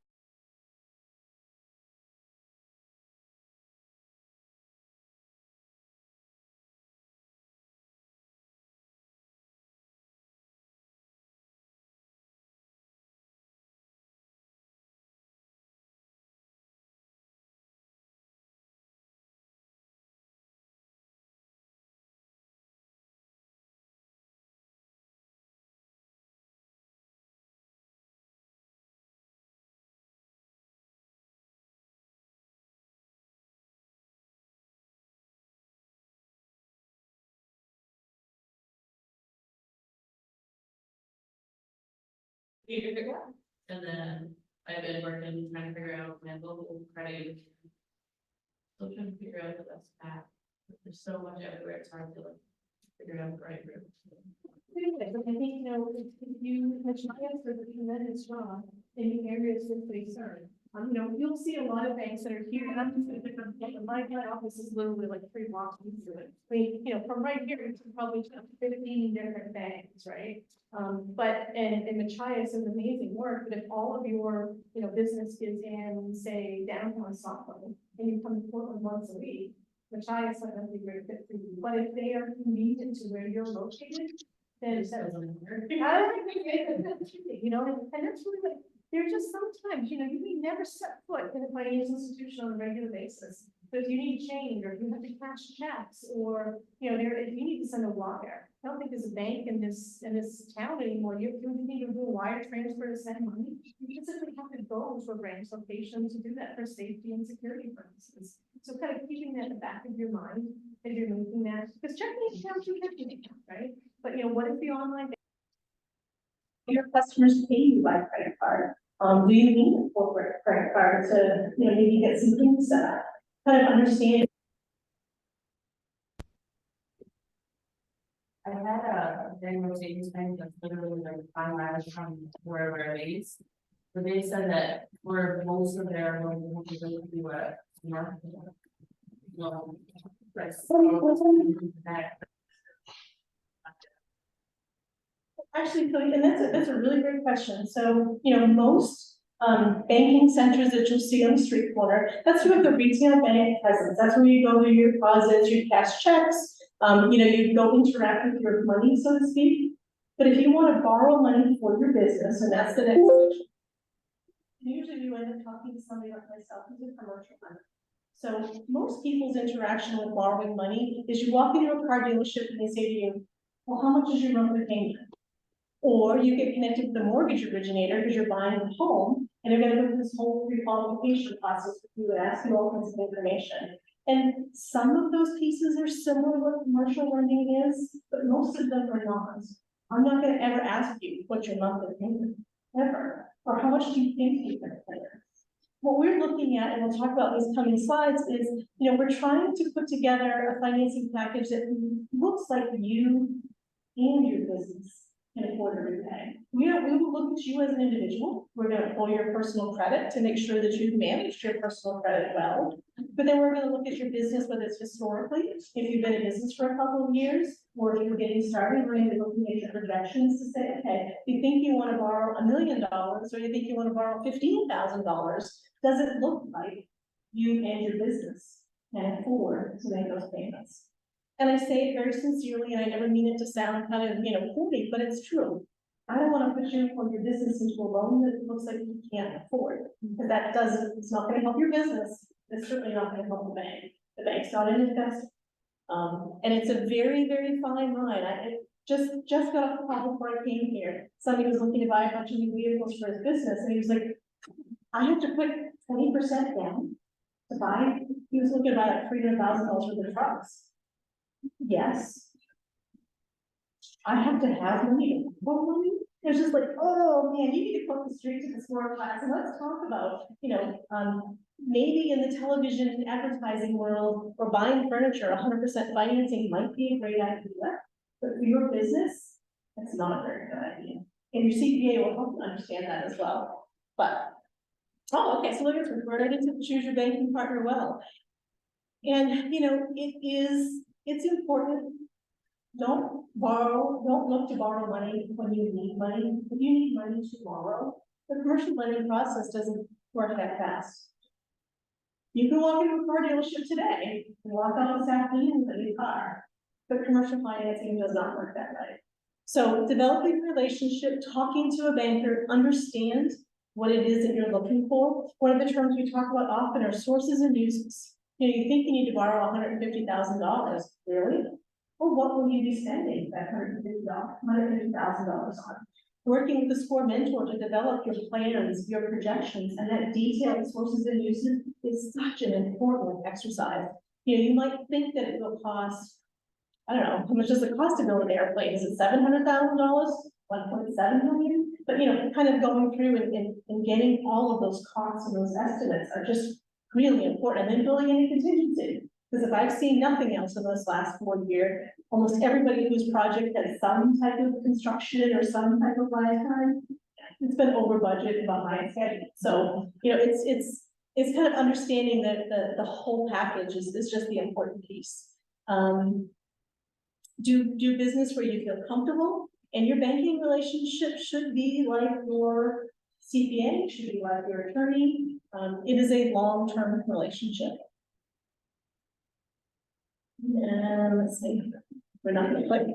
Speaker 9: And then I've been working, trying to figure out my local credit. Still trying to figure out the best path. There's so much everywhere, it's hard to like figure out the right route.
Speaker 2: I think, you know, if you, the giants are the tremendous job in the areas that they serve. You know, you'll see a lot of banks that are here, and I'm just gonna pick up, my office is literally like 3 blocks from it. I mean, you know, from right here, you can probably have 15 different banks, right? But, and Machias is amazing work, but if all of your, you know, business is in, say, downtown Stockholm, and you come to Portland once a week, Machias might not be a great fit for you, but if they are convenient to where you're located, then it's. You know, and that's really like, there are just sometimes, you know, you may never set foot in a financial institution on a regular basis. But if you need change, or if you have to cash checks, or, you know, if you need to send a wire. I don't think there's a bank in this town anymore. You need to do a wire transfer to send money. You simply have to go to a branch location to do that for safety and security purposes. So kind of keeping that in the back of your mind as you're making that, because checking accounts, you checking account, right? But you know, what if the online your customers pay you by credit card? Do you need a corporate credit card to, you know, maybe get some things set up? Kind of understand.
Speaker 9: I had a general savings bank that's literally like finalized from wherever it is. But they said that for most of their loans, they have to go to a market. Well,
Speaker 2: Actually, Cody, and that's a really great question. So, you know, most banking centers that you'll see on the street corner, that's where the retail bank presence. That's where you go to your deposits, your cash checks. You know, you go interact with your money, so to speak. But if you want to borrow money for your business, and that's the next question, usually you end up talking to somebody like myself who's a commercial lender. So most people's interaction with borrowing money is you walk into a car dealership and they say to you, well, how much is your monthly payment? Or you get connected with the mortgage originator because you're buying a home and they're going to go through this whole pre-qualification process with you and ask you all kinds of information. And some of those pieces are similar to what commercial lending is, but most of them are not. I'm not going to ever ask you what's your monthly payment, ever, or how much do you think you can pay. What we're looking at, and we'll talk about these coming slides, is, you know, we're trying to put together a financing package that looks like you and your business can afford to repay. We will look at you as an individual. We're going to pull your personal credit to make sure that you've managed your personal credit well. But then we're going to look at your business, whether it's historically, if you've been in business for a couple of years, or if you're getting started, we're going to be looking at your projections to say, okay, do you think you want to borrow $1 million, or do you think you want to borrow $15,000? Does it look like you and your business can afford to make those payments? And I say it very sincerely, and I never mean it to sound kind of, you know, corny, but it's true. I don't want to put you or your business into a loan that looks like you can't afford, because that doesn't, it's not going to help your business. It's certainly not going to help the bank. The bank's not an investor. And it's a very, very fine line. I just got off the call before I came here. Somebody was looking to buy a bunch of new vehicles for his business, and he was like, I have to put 20% down to buy. He was looking to buy like $300,000 worth of trucks. Yes. I have to have money. What money? There's just like, oh man, you need to put the street to the smart class. And let's talk about, you know, maybe in the television and advertising world, or buying furniture, 100% financing might be a great idea. But for your business, that's not a very good idea. And your CPA will help you understand that as well. But, oh, okay, so look at this, we're ready to choose your banking partner well. And, you know, it's important. Don't look to borrow money when you need money. If you need money tomorrow, the commercial lending process doesn't work that fast. You can walk into a car dealership today and walk out this afternoon with a new car, but commercial financing does not work that way. So developing a relationship, talking to a banker, understand what it is that you're looking for. One of the terms we talk about often are sources and uses. You know, you think you need to borrow $150,000, really? Well, what will you be spending that $150,000 on? Working with the SCORE mentor to develop your plans, your projections, and that detailed sources and uses is such an important exercise. You know, you might think that it will cost, I don't know, how much does it cost to build an airplane? Is it $700,000? 1.7 million, but kind of going through and getting all of those costs and those estimates are just really important, and then building in a contingency. Because if I've seen nothing else in this last 4 years, almost everybody whose project has some type of construction or some type of lifetime, it's been over budget behind schedule. So, it's kind of understanding that the whole package is just the important piece. Do business where you feel comfortable, and your banking relationship should be like your CPA, should be like your attorney. It is a long-term relationship. And let's see, we're not gonna click.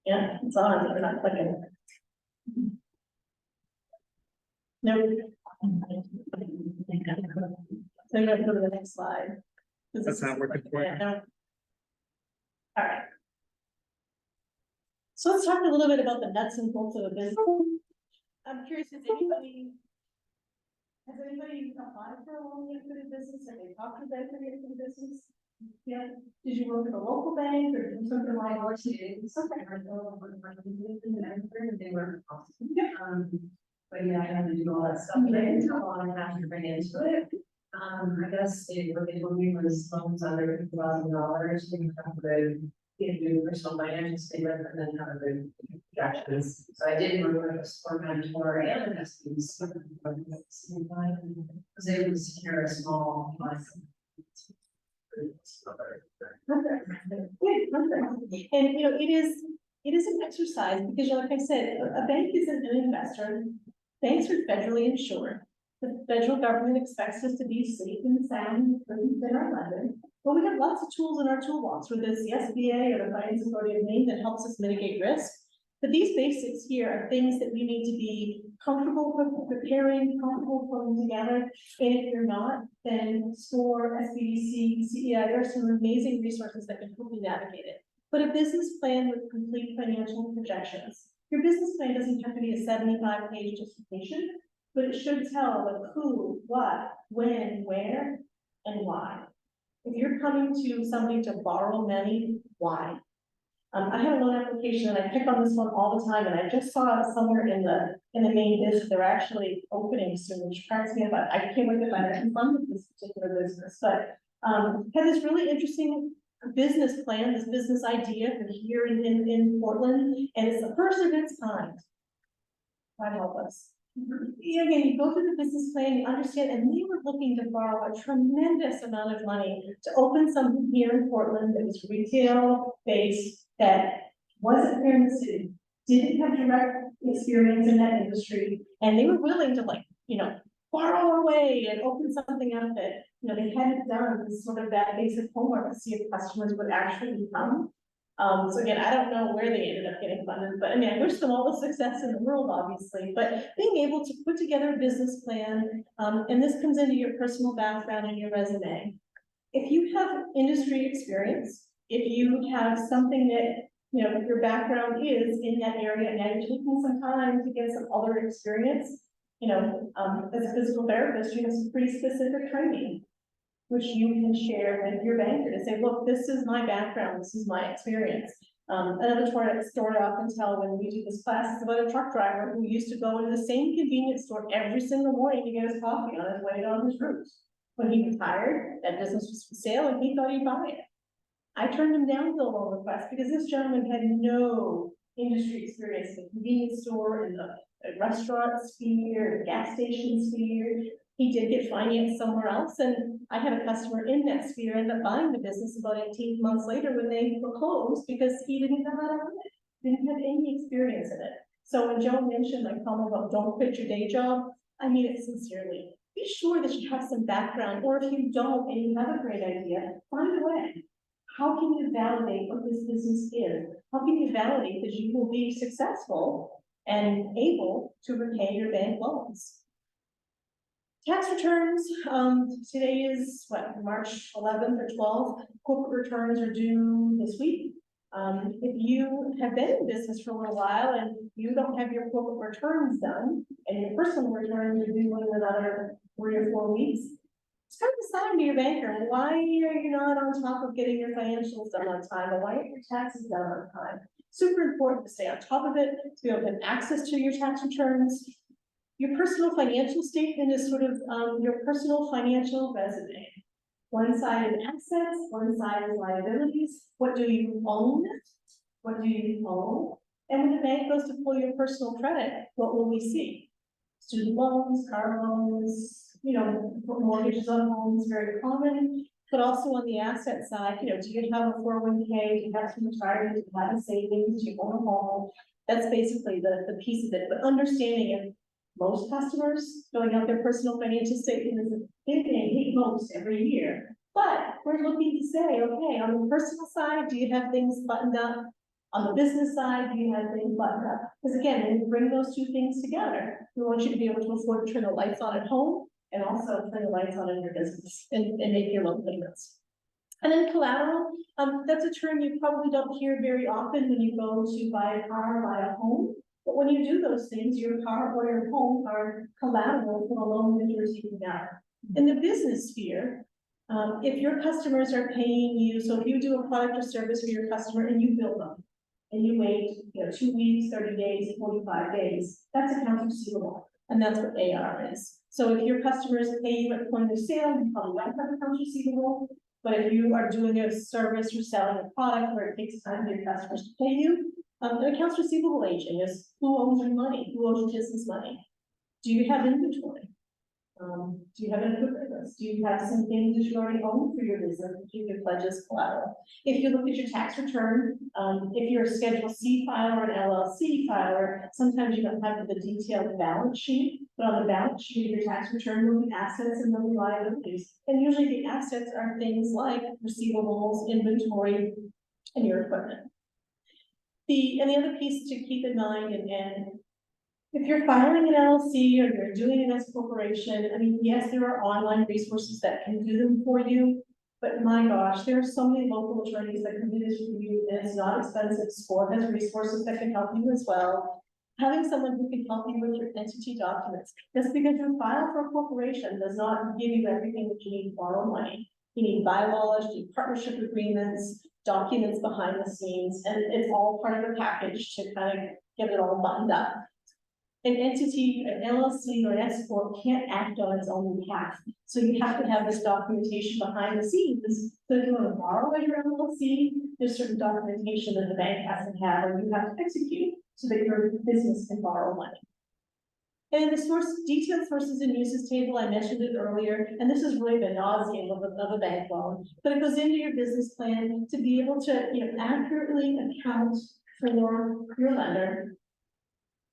Speaker 2: Yeah, it's on, but we're not clicking. No. So I'm gonna go to the next slide.
Speaker 1: That's not working for you.
Speaker 2: Yeah, no. All right. So let's talk a little bit about the nuts and bolts of a business. I'm curious, has anybody applied for a loan for the business? Have they talked to them for the business? Yeah, did you work at a local bank or do something like that?
Speaker 9: They were awesome. But yeah, I had to do all that stuff, but I didn't tell all I had to bring into it. I guess what they told me was loans under $50,000, you have to do personal financial statement and then have the projections. So I did work with a sport mentor and an SPs. Was able to secure a small license.
Speaker 2: And it is an exercise because, like I said, a bank isn't an investor. Banks are federally insured. The federal government expects us to be safe and sound in our lending. But we have lots of tools in our toolbox, whether it's the SBA or the Finance Authority of Maine that helps us mitigate risk. But these basics here are things that you need to be comfortable with preparing, comfortable putting together. And if you're not, then SCORE, SBDC, CEI, there are some amazing resources that can help you navigate it. But a business plan with complete financial projections. Your business plan doesn't have to be a 75-page justification, but it should tell the who, what, when, where, and why. If you're coming to somebody to borrow money, why? I have a loan application and I pick on this one all the time, and I just saw it somewhere in the main business. They're actually opening soon, which cracks me up. I can't wait to find out who funded this particular business, but had this really interesting business plan, this business idea for here in Portland, and it's the first of its kind. God help us. Again, you go through the business plan, you understand, and they were looking to borrow a tremendous amount of money to open something here in Portland that was retail based, that wasn't here in the city, didn't have direct experience in that industry, and they were willing to borrow away and open something up that, they hadn't done sort of that basic homework to see if customers would actually come. So again, I don't know where they ended up getting funded, but I mean, I wish them all the success in the world, obviously, but being able to put together a business plan, and this comes into your personal background and your resume. If you have industry experience, if you have something that, your background is in that area, and now you're taking some time to get some other experience, as a physical therapist, you have some pretty specific training, which you can share with your banker to say, look, this is my background, this is my experience. Another story I often tell when we do this class is about a truck driver who used to go into the same convenience store every single morning to get his coffee on his way on his route. When he retired, that business was for sale and he thought he'd buy it. I turned him down the loan request because this gentleman had no industry experience in the convenience store, in the restaurant sphere, the gas station sphere. He did get financed somewhere else, and I had a customer in that sphere end up buying the business about 18 months later when they were closed because he didn't know how to run it, didn't have any experience in it. So when Joe mentioned my comment about don't quit your day job, I mean it sincerely. Be sure that you have some background, or if you don't and you have a great idea, find a way. How can you validate what this business is? How can you validate that you will be successful and able to repay your bank loans? Tax returns, today is what, March 11th or 12th. Corporate returns are due this week. If you have been in business for a little while and you don't have your corporate returns done, and your personal returns are due in another 3 or 4 weeks, it's kind of a sign to your banker. Why are you not on top of getting your financials done on time? Or why aren't your taxes done on time? Super important to stay on top of it, to be able to have access to your tax returns. Your personal financial statement is sort of your personal financial resume. One side is assets, one side is liabilities. What do you own? What do you own? And when the bank goes to pull your personal credit, what will we see? Student loans, car loans, mortgages on homes, very common. But also on the asset side, do you have a 401k? Do you have some retirement? Do you have a savings? Do you own a home? That's basically the piece of it. But understanding it, most customers filling out their personal financial statement is a big thing, hate most every year. But we're looking to say, okay, on the personal side, do you have things buttoned up? On the business side, do you have things buttoned up? Because again, when you bring those two things together, we want you to be able to afford to turn the lights on at home and also turn the lights on in your business and make your local payments. And then collateral, that's a term you probably don't hear very often when you go to buy a car, buy a home. But when you do those things, your car or your home are collateral for the loan that you're taking out. In the business sphere, if your customers are paying you, so if you do a product or service for your customer and you bill them, and you wait, 2 weeks, 30 days, 45 days, that's accounts receivable. And that's what AR is. So if your customers pay you at point of sale, you probably won't have accounts receivable. But if you are doing a service or selling a product where it takes time for your customers to pay you, the accounts receivable aging is who owes your money, who owes your business money. Do you have inventory? Do you have an equipment list? Do you have some things that you already own for your business that you can pledge as collateral? If you look at your tax return, if you're a Schedule C filer or an LLC filer, sometimes you don't have the detailed balance sheet, but on the balance sheet of your tax return will be assets and will be liabilities. And usually the assets are things like receivables, inventory, and your equipment. The other piece to keep in mind, and if you're filing an LLC or you're doing an S corporation, I mean, yes, there are online resources that can do them for you, but my gosh, there are so many local attorneys that can do this for you, and it's not expensive. SCORE has resources that can help you as well. Having someone who can help you with your entity documents, just because you file for a corporation does not give you everything that you need to borrow money. You need bylaws, you need partnership agreements, documents behind the scenes, and it's all part of a package to kind of get it all buttoned up. An entity, an LLC or an S corp can't act on its own behalf. So you have to have this documentation behind the scenes. So if you want to borrow at your LLC, there's certain documentation that the bank has to have or you have to execute so that your business can borrow money. And the detailed sources and uses table, I mentioned it earlier, and this is really the nauseam of a bank loan, but it goes into your business plan to be able to accurately account for your lender.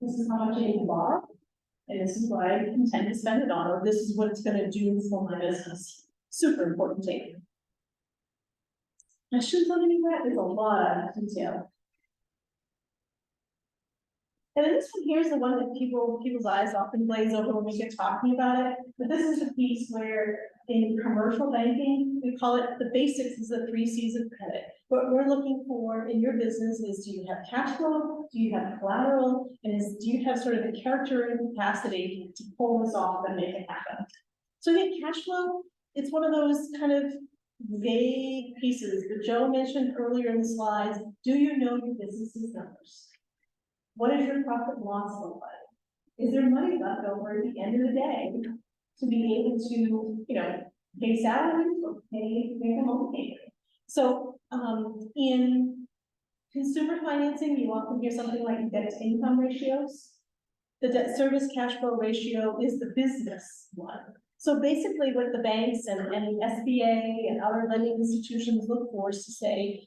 Speaker 2: This is how much I need to borrow, and this is what I intend to spend it on, or this is what it's going to do for my business. Super important thing. Questions on any of that? There's a lot of detail. And then this one here is the one that people's eyes often glaze over when we get talking about it. But this is the piece where in commercial banking, we call it the basics is the 3 C's of credit. What we're looking for in your business is, do you have cash flow? Do you have collateral? And do you have sort of the character and capacity to pull this off and make it happen? So I think cash flow, it's one of those kind of vague pieces that Joe mentioned earlier in the slides. Do you know your business's numbers? What does your profit and loss look like? Is there money left over at the end of the day to be able to, pay salaries or make a home payment? So in consumer financing, you often hear something like debt to income ratios. The debt service cash flow ratio is the business one. So basically what the banks and the SBA and other lending institutions look for is to say,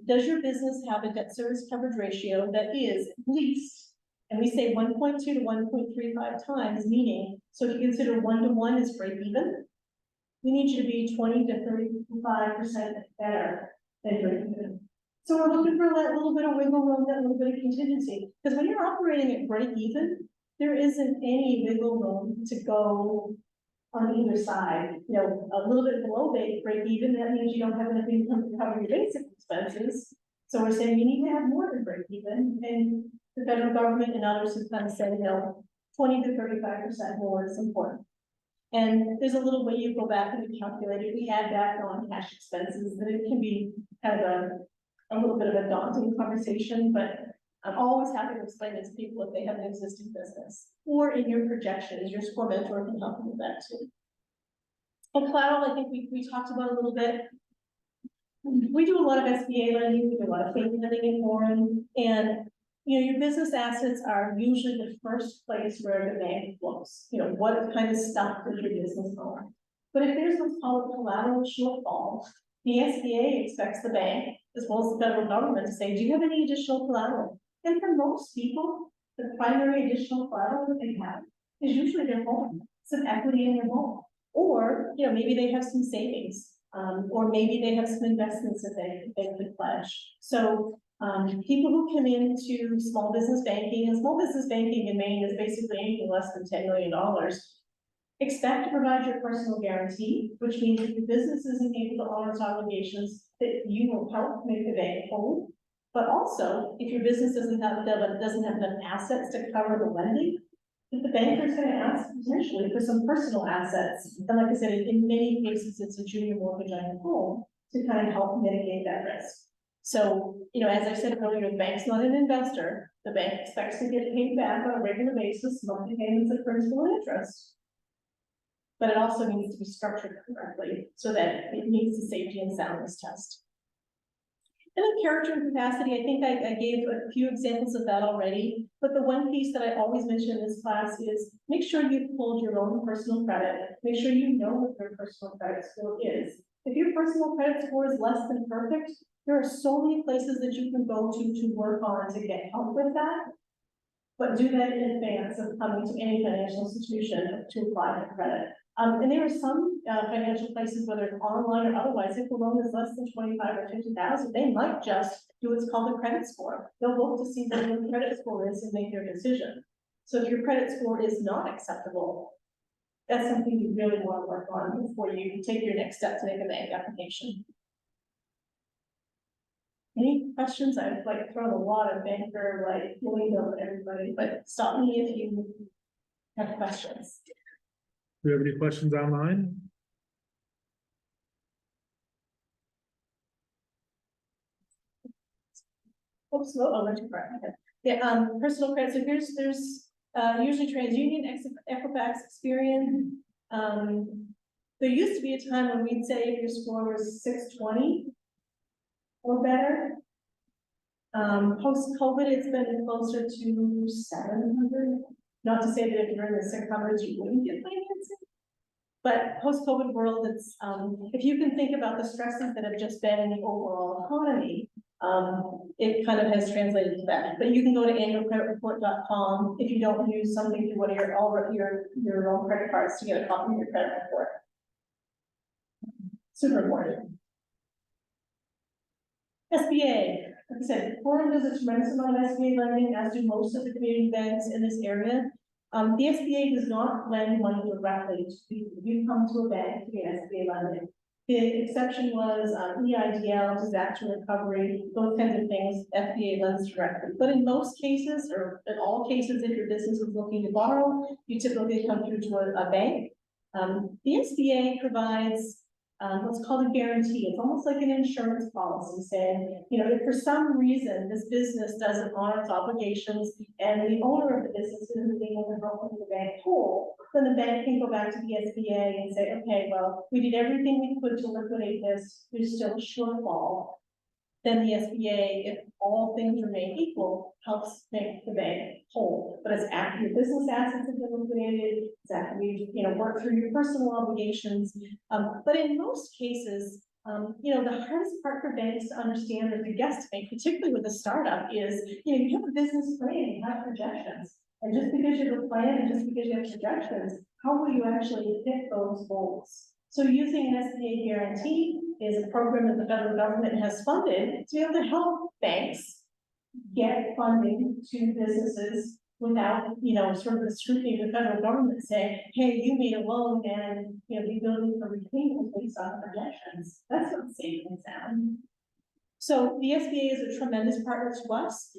Speaker 2: does your business have a debt service coverage ratio that is at least, and we say 1.2 to 1.35 times, meaning, so if you consider 1 to 1 is break even, we need you to be 20 to 35% better than break even. So we're looking for that little bit of wiggle room, that little bit of contingency, because when you're operating at break even, there isn't any wiggle room to go on either side. A little bit below break even, that means you don't have enough income to cover your basic expenses. So we're saying you need to have more than break even, and the federal government and others have kind of said, 20 to 35% more is important. And there's a little way you go back and calculate it. We add back non-cash expenses, that it can be kind of a little bit of a daunting conversation, but I'm always happy to explain it to people if they have an existing business, or in your projections, your score mentor can help you with that too. And collateral, I think we talked about a little bit. We do a lot of SBA lending, we do a lot of faith lending in Warren, and you know, your business assets are usually the first place where the bank looks. You know, what kind of stuff does your business own? But if there's what's called a collateral shortfall, the SBA expects the bank, as well as the federal government, to say, do you have any additional collateral? And for most people, the primary additional collateral that they have is usually their home, some equity in their home. Or, you know, maybe they have some savings, or maybe they have some investments that they could pledge. So people who come into small business banking, and small business banking in Maine is basically anything less than $10 million, expect to provide your personal guarantee, which means if your business isn't able to honor its obligations, that you will help make the bank whole. But also, if your business doesn't have enough assets to cover the lending, if the banker is going to ask potentially for some personal assets, and like I said, in many cases, it's a junior mortgage on your home to kind of help mitigate that risk. So, you know, as I said earlier, the bank's not an investor. The bank expects to get paid back on a regular basis, monthly payments of principal and interest. But it also needs to be structured correctly so that it meets the safety and soundness test. And then character and capacity, I think I gave a few examples of that already, but the one piece that I always mention in this class is make sure you've pulled your own personal credit. Make sure you know what your personal credit score is. If your personal credit score is less than perfect, there are so many places that you can go to work on to get help with that. But do that in advance of coming to any financial institution to apply for credit. And there are some financial places, whether it's online or otherwise, if the loan is less than 25 or 50,000, they might just do what's called a credit score. They'll look to see what your credit score is and make their decision. So if your credit score is not acceptable, that's something you really want to work on before you take your next step to make a bank application. Any questions? I've like thrown a lot of banker lingo at everybody, but stop me if you have questions.
Speaker 1: Do you have any questions online?
Speaker 2: Oops, no, went too far. Okay. Yeah, personal credit. So there's usually TransUnion, Equifax, Experian. There used to be a time when we'd say if your score was 620 or better. Post-COVID, it's been closer to 700. Not to say that if you're in the 600s, you wouldn't get financing. But post-COVID world, it's if you can think about the stresses that have just been in the overall economy, it kind of has translated to that. But you can go to annualcreditreport.com if you don't use something through one of your own credit cards to get a copy of your credit report. Super important. SBA. Like I said, Forum does a tremendous amount of SBA lending, as do most of the community banks in this area. The SBA does not lend money directly to people. You come to a bank to get SBA lending. The exception was EIDL, disaster recovery, those kinds of things, SBA lends directly. But in most cases, or in all cases, if your business is looking to borrow, you typically come through to a bank. The SBA provides what's called a guarantee. It's almost like an insurance policy saying, you know, if for some reason this business doesn't honor its obligations and the owner of the business isn't able to help the bank whole, then the bank can go back to the SBA and say, okay, well, we did everything we could to liquidate this. There's still a shortfall. Then the SBA, if all things remain equal, helps make the bank whole. But it's after your business assets have been liquidated, it's after you work through your personal obligations. But in most cases, the hardest part for banks to understand or to guesstimate, particularly with a startup, is you have a business plan, you have projections. And just because you have a plan and just because you have projections, how will you actually hit those goals? So using an SBA guarantee is a program that the federal government has funded to be able to help banks get funding to businesses without, sort of the scrutiny of the federal government saying, hey, you made a loan and, the ability for repayment based on projections. That's not safe and sound. So the SBA is a tremendous partner to us.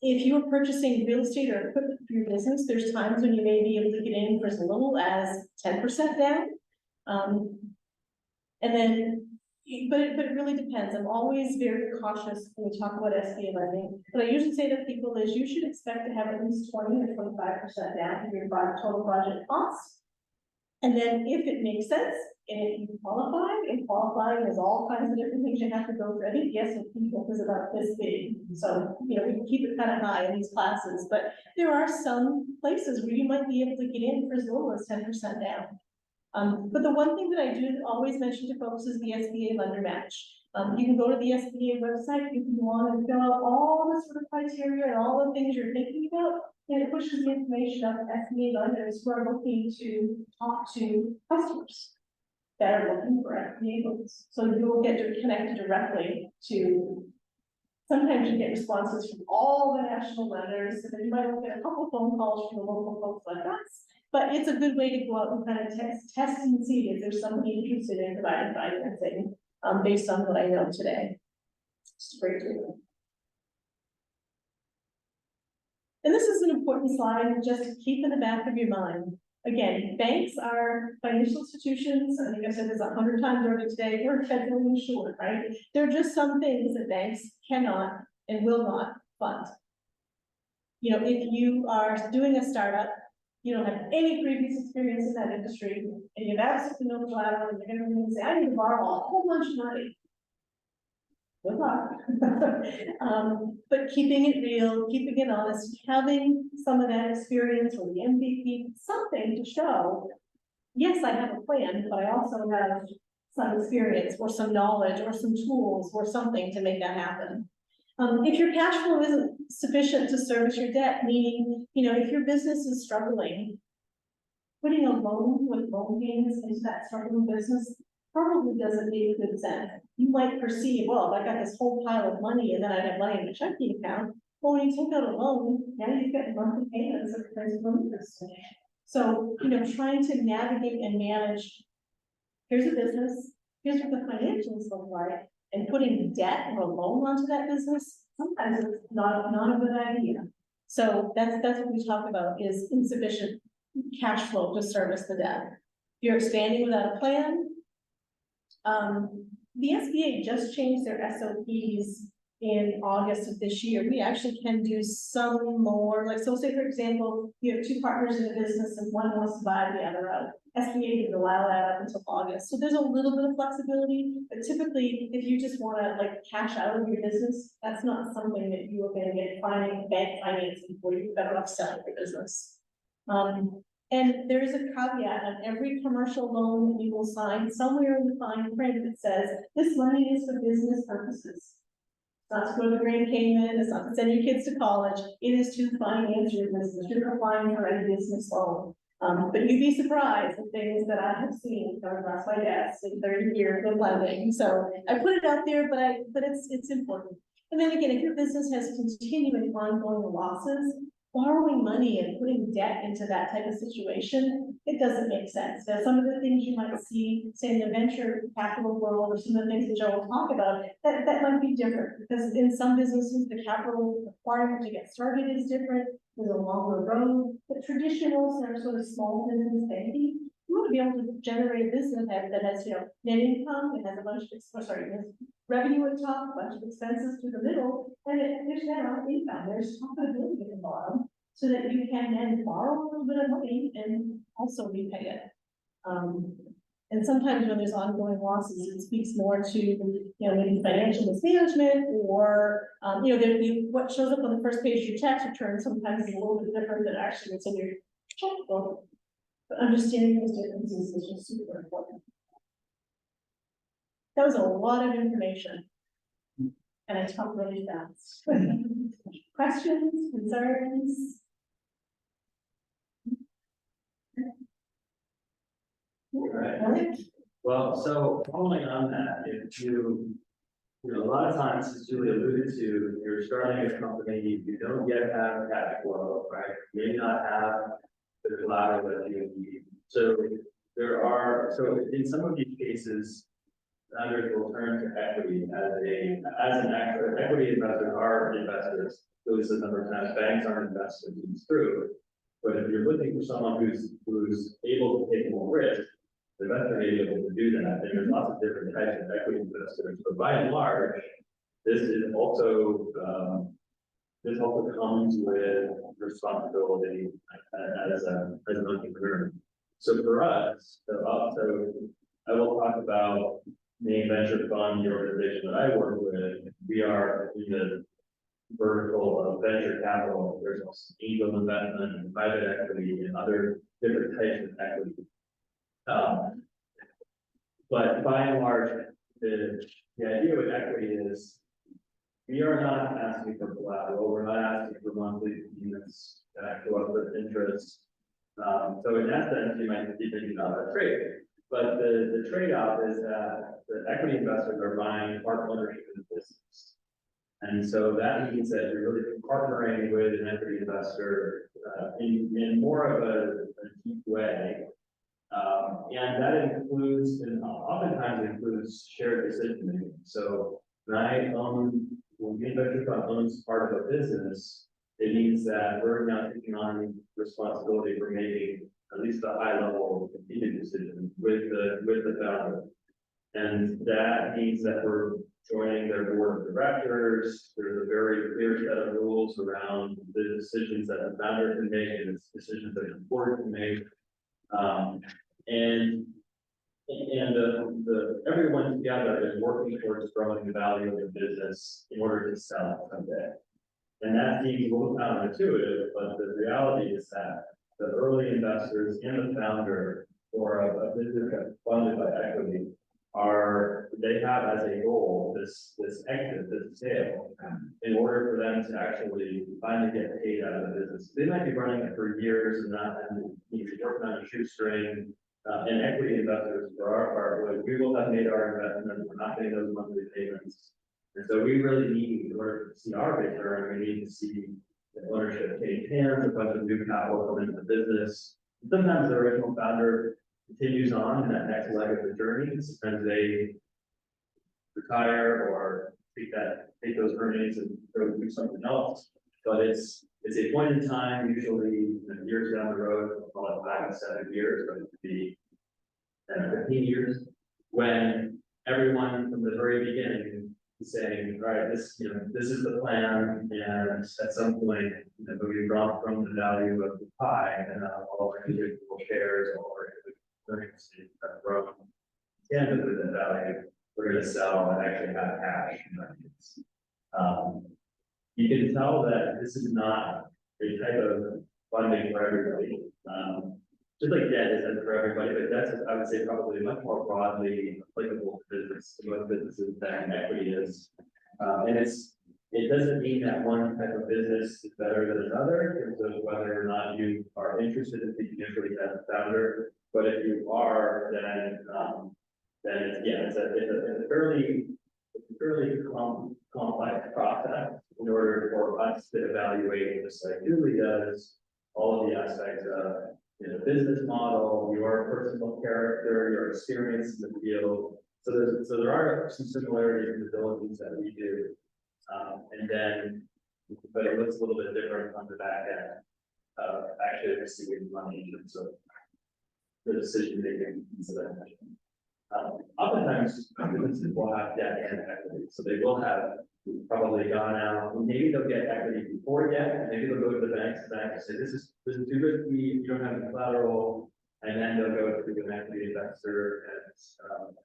Speaker 2: If you are purchasing real estate or equipment for your business, there's times when you may be able to get in for as little as 10% down. And then, but it really depends. I'm always very cautious when we talk about SBA lending. What I usually say to people is you should expect to have at least 20 to 25% down for your total project costs. And then if it makes sense, and if you qualify, and qualifying is all kinds of different things you have to go through. I think yes, people is about this big. So, we can keep it kind of high in these classes, but there are some places where you might be able to get in for as little as 10% down. But the one thing that I do always mention to folks is the SBA lender match. You can go to the SBA website, you can go on and fill out all the sort of criteria and all the things you're thinking about, and it pushes the information out to SBA lenders who are looking to talk to customers that are looking for SBA loans. So you will get connected directly to, sometimes you get responses from all the national lenders, so then you might get a couple phone calls from the local folks like us. But it's a good way to go out and kind of test and see if there's somebody interested in providing financing based on what I know today. It's a great tool. And this is an important slide just to keep in the back of your mind. Again, banks are financial institutions. I think I've said this 100 times already today. We're federally insured, right? There are just some things that banks cannot and will not fund. If you are doing a startup, you don't have any previous experience in that industry, and you have absolutely no collateral, and you're going to say, I need to borrow a whole bunch of money. Good luck. But keeping it real, keeping it honest, having some of that experience or the MVP, something to show, yes, I have a plan, but I also have some experience or some knowledge or some tools or something to make that happen. If your cash flow isn't sufficient to service your debt, meaning, if your business is struggling, putting a loan with loan payments into that struggling business probably doesn't make good sense. You might perceive, well, if I got this whole pile of money and then I have money in a checking account, well, when you take out a loan, now you've got monthly payments of principal interest. So, trying to navigate and manage, here's a business, here's what the financials look like, and putting debt or a loan onto that business, sometimes it's not a good idea. So that's what we talk about is insufficient cash flow to service the debt. If you're expanding without a plan, the SBA just changed their SOPs in August of this year. We actually can do some more, like, so say for example, you have two partners in a business and one wants to buy the other out. SBA didn't allow that up until August. So there's a little bit of flexibility, but typically if you just want to cash out of your business, that's not something that you are going to get bank financing for. You're better off selling your business. And there is a caveat on every commercial loan that you will sign somewhere in the fine print that says this money is for business purposes. It's not to go to the Grand Cayman, it's not to send your kids to college, it is to finance your business. You're applying for a business loan. But you'd be surprised at things that I have seen come across my desk in 30 years of lending. So I put it out there, but it's important. And then again, if your business has continuing ongoing losses, borrowing money and putting debt into that type of situation, it doesn't make sense. Now, some of the things you might see, say in the venture capital world, or some of the things that Joe will talk about, that might be different because in some businesses, the capital requirement to get started is different. There's a longer road, but traditional sort of small business banking, you want to be able to generate a business that has, net income, it has a bunch of, revenue at the top, a bunch of expenses to the middle, and there's net income, there's profitability at the bottom, so that you can then borrow a little bit of money and also repay it. And sometimes when there's ongoing losses, it speaks more to, maybe financial mismanagement or, what shows up on the first page of your tax return sometimes is a little bit different than actually what's in your checkbook. But understanding those differences is just super important. That was a lot of information. And I talked really fast. Questions, concerns?
Speaker 4: Right. Well, so following on that, if a lot of times, as Julie alluded to, you're starting a company, you don't yet have cash flow, right? You may not have the collateral that you need. So in some of these cases, lenders will turn to equity as an equity investor are investors. Those a number of times banks aren't investors, it's true. But if you're looking for someone who's able to take more risk, investor may be able to do that, and there's lots of different types of equity investors, but by and large, this is also, this also comes with responsibility as an entrepreneur. So for us, so I will talk about Main Venture Fund, the organization that I work with. We are in the vertical of venture capital. There's also angel investment and private equity and other different types of equity. But by and large, the idea with equity is we are not asking for collateral. We're not asking for monthly payments that go up with interest. So in that sense, you might be thinking about a trade. But the trade-off is that the equity investors are buying part ownership in the business. And so that means that you're really partnering with an equity investor in more of a deep way. And that includes, and oftentimes includes shared decision making. So when Main Venture Fund owns part of a business, it means that we're now taking on responsibility for making at least a high level strategic decision with the founder. And that means that we're joining their board of directors. There's a very clear set of rules around the decisions that the founder can make and the decisions that the board can make. Everyone together is working towards growing the value of the business in order to sell it someday. And that seems a little counterintuitive, but the reality is that the early investors and the founder for a business that's funded by equity they have as a goal this exit, this sale, in order for them to actually finally get paid out of the business. They might be running it for years and working on a shoestring. And equity investors, for our part, we will have made our investment. We're not getting those monthly payments, and so we really need, in order to see our return, we need to see the ownership change hands, a bunch of new capital come into the business. Sometimes the original founder continues on in that next leg of the journey, sometimes they retire or take those earnings and go do something else. But it's a point in time, usually years down the road, we'll call it 5 to 7 years, but it could be 10 or 15 years, when everyone from the very beginning is saying, all right, this is the plan, and at some point, we drop from the value of the pie, and all our individual shares or earnings have grown. And with the value, we're going to sell and actually have cash. You can tell that this is not a type of funding for everybody. Just like debt isn't for everybody, but that's, I would say, probably much more broadly applicable to business, to most businesses than equity is. And it doesn't mean that one type of business is better than another in terms of whether or not you are interested in thinking equity as a founder. But if you are, then it's a fairly complex process in order for us to evaluate this. Like, really does all of the aspects of the business model, your personal character, your experience in the field. So there are some similarities in the diligence that we do, but it looks a little bit different on the back end of actually receiving money in terms of the decision making consideration. Oftentimes, businesses will have debt and equity, so they will have probably gone out. Maybe they'll get equity before debt. Maybe they'll go to the bank and say, "This is too risky. You don't have the collateral," and then they'll go to an equity investor and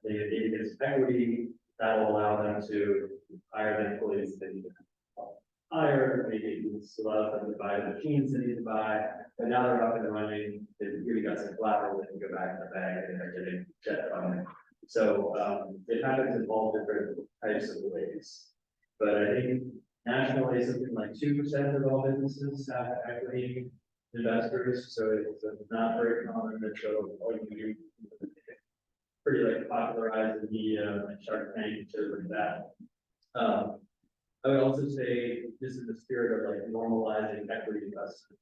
Speaker 4: they get some equity that will allow them to hire the employees they need to hire. Maybe it allows them to buy the machines they need to buy. But now they're up and running. They've really got some collateral. They can go back in the bank and they're getting debt funding. So it happens in all different types of ways. But I think nationally, something like 2% of all businesses have equity investors. So it's not very common that pretty like popularized in media, like Shark Tank and shit like that. I would also say this is the spirit of like normalizing equity investment.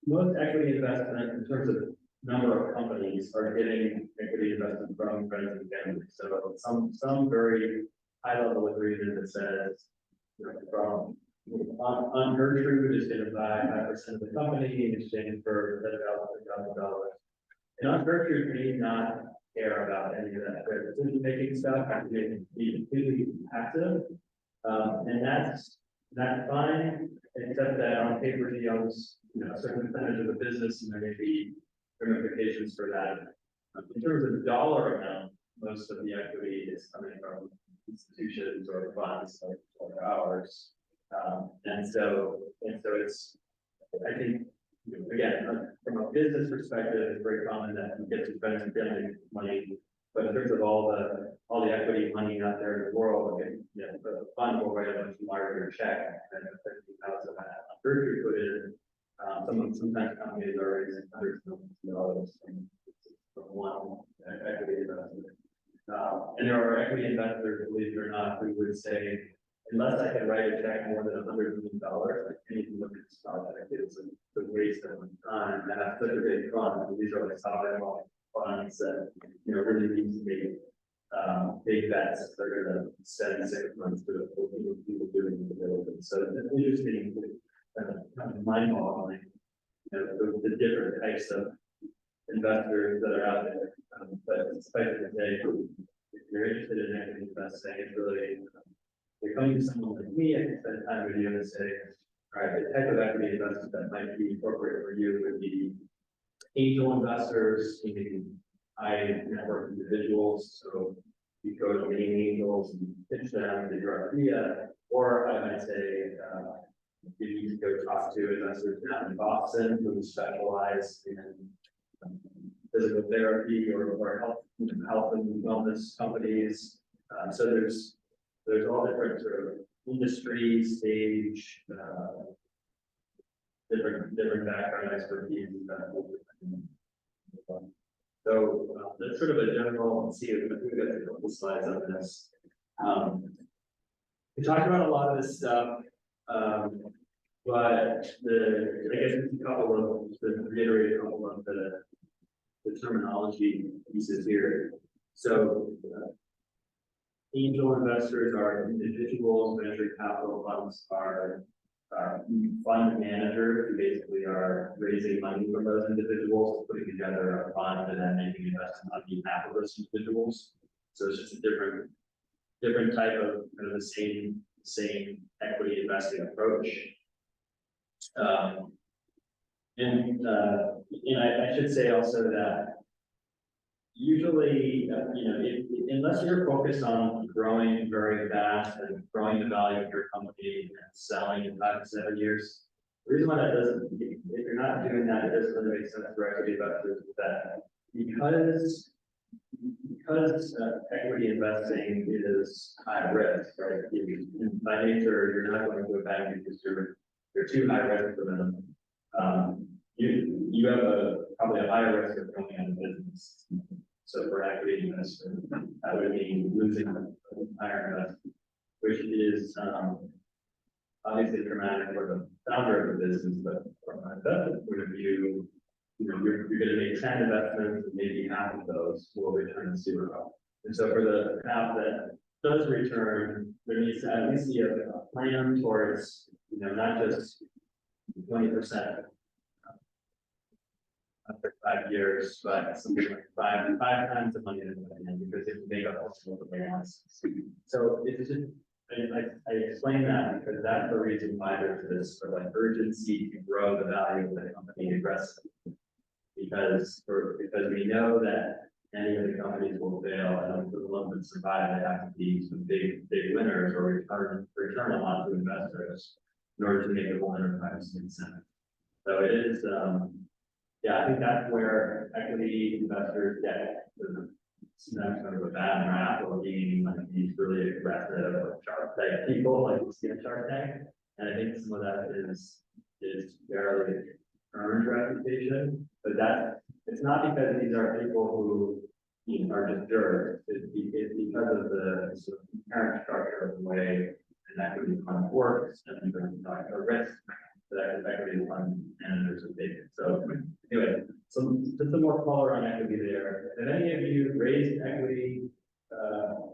Speaker 4: Most equity investment in terms of number of companies are getting equity investment from friends and family. So some very high level agreement that says, from on Gertrude is going to buy 5% of the company in exchange for $10,000. And entrepreneurs need not care about any of that, their decision-making stuff, have to be completely passive. And that's fine, except that on paper he owns, a certain percentage of the business, and there may be ramifications for that. In terms of the dollar amount, most of the equity is coming from institutions or funds like ours. And so it's, I think, again, from a business perspective, it's very common that you get to friends and family money. But in terms of all the equity money out there in the world, the fund will write a much larger check than the 50,000 that Berkshire put in. Sometimes companies are raising hundreds of millions of dollars from one equity investment. And there are equity investors, believe it or not, who would say, unless I can write a check more than $100 million, I can't even look at this project. It's a waste of time. And that's such a big fund. These are like sovereign funds that really need to make big bets. They're going to spend 6 months to people doing the diligence. So it's interesting, kind of mind-boggling, the different types of investors that are out there. But despite the day, if you're interested in equity investing, it's really you're coming to someone like me, I can spend time with you and say, all right, the type of equity investment that might be appropriate for you would be angel investors, meaning high net worth individuals. So you go to main angels and pitch them your idea, or I might say, you need to go talk to investors down in Boston who specialize in physical therapy or health and wellness companies. So there's all different sort of industry, stage, different background expertise. So that's sort of a general. Let's see if we got a couple slides on this. We talked about a lot of this stuff, but I guess it's a couple of to reiterate a couple of the terminology pieces here. So. Angel investors are individuals, venture capital funds are fund managers who basically are raising money from those individuals, putting together a fund and then making investments on behalf of those individuals. So it's just a different type of kind of the same equity investing approach. I should say also that usually, unless you're focused on growing very fast and growing the value of your company and selling in 5 to 7 years, the reason why that doesn't, if you're not doing that, it doesn't really make sense for equity investors. That because equity investing is high risk, right? By nature, you're not going to a bank because you're too high risk for them. You have probably a higher risk of going out of business. So for equity investor, that would mean losing an entire investment, which is obviously dramatic for the founder of the business, but from an investment point of view, you're going to make 10 investments, and maybe half of those will return 0. And so for the half that does return, there needs to at least be a plan towards, not just 20%. After 5 years, but something like five times the money that went in, because if you make up also the balance. So it's just, I explain that because that's the reason why there's this sort of like urgency to grow the value of the company aggressively. Because we know that any of the companies will fail, and for the ones that survive, they have to be some big winners or return a lot to investors in order to make the whole enterprise make sense. So it is. Yeah, I think that's where equity investors get sometimes kind of a bad rap or being like these really aggressive Shark Tank people, like you see in Shark Tank. And I think some of that is fairly earned reputation, but it's not because these are people who are just jerks. It's because of the sort of inherent structure of the way an equity fund works and the risk that equity fund managers are taking. So anyway, so just some more color on equity there. Have any of you raised equity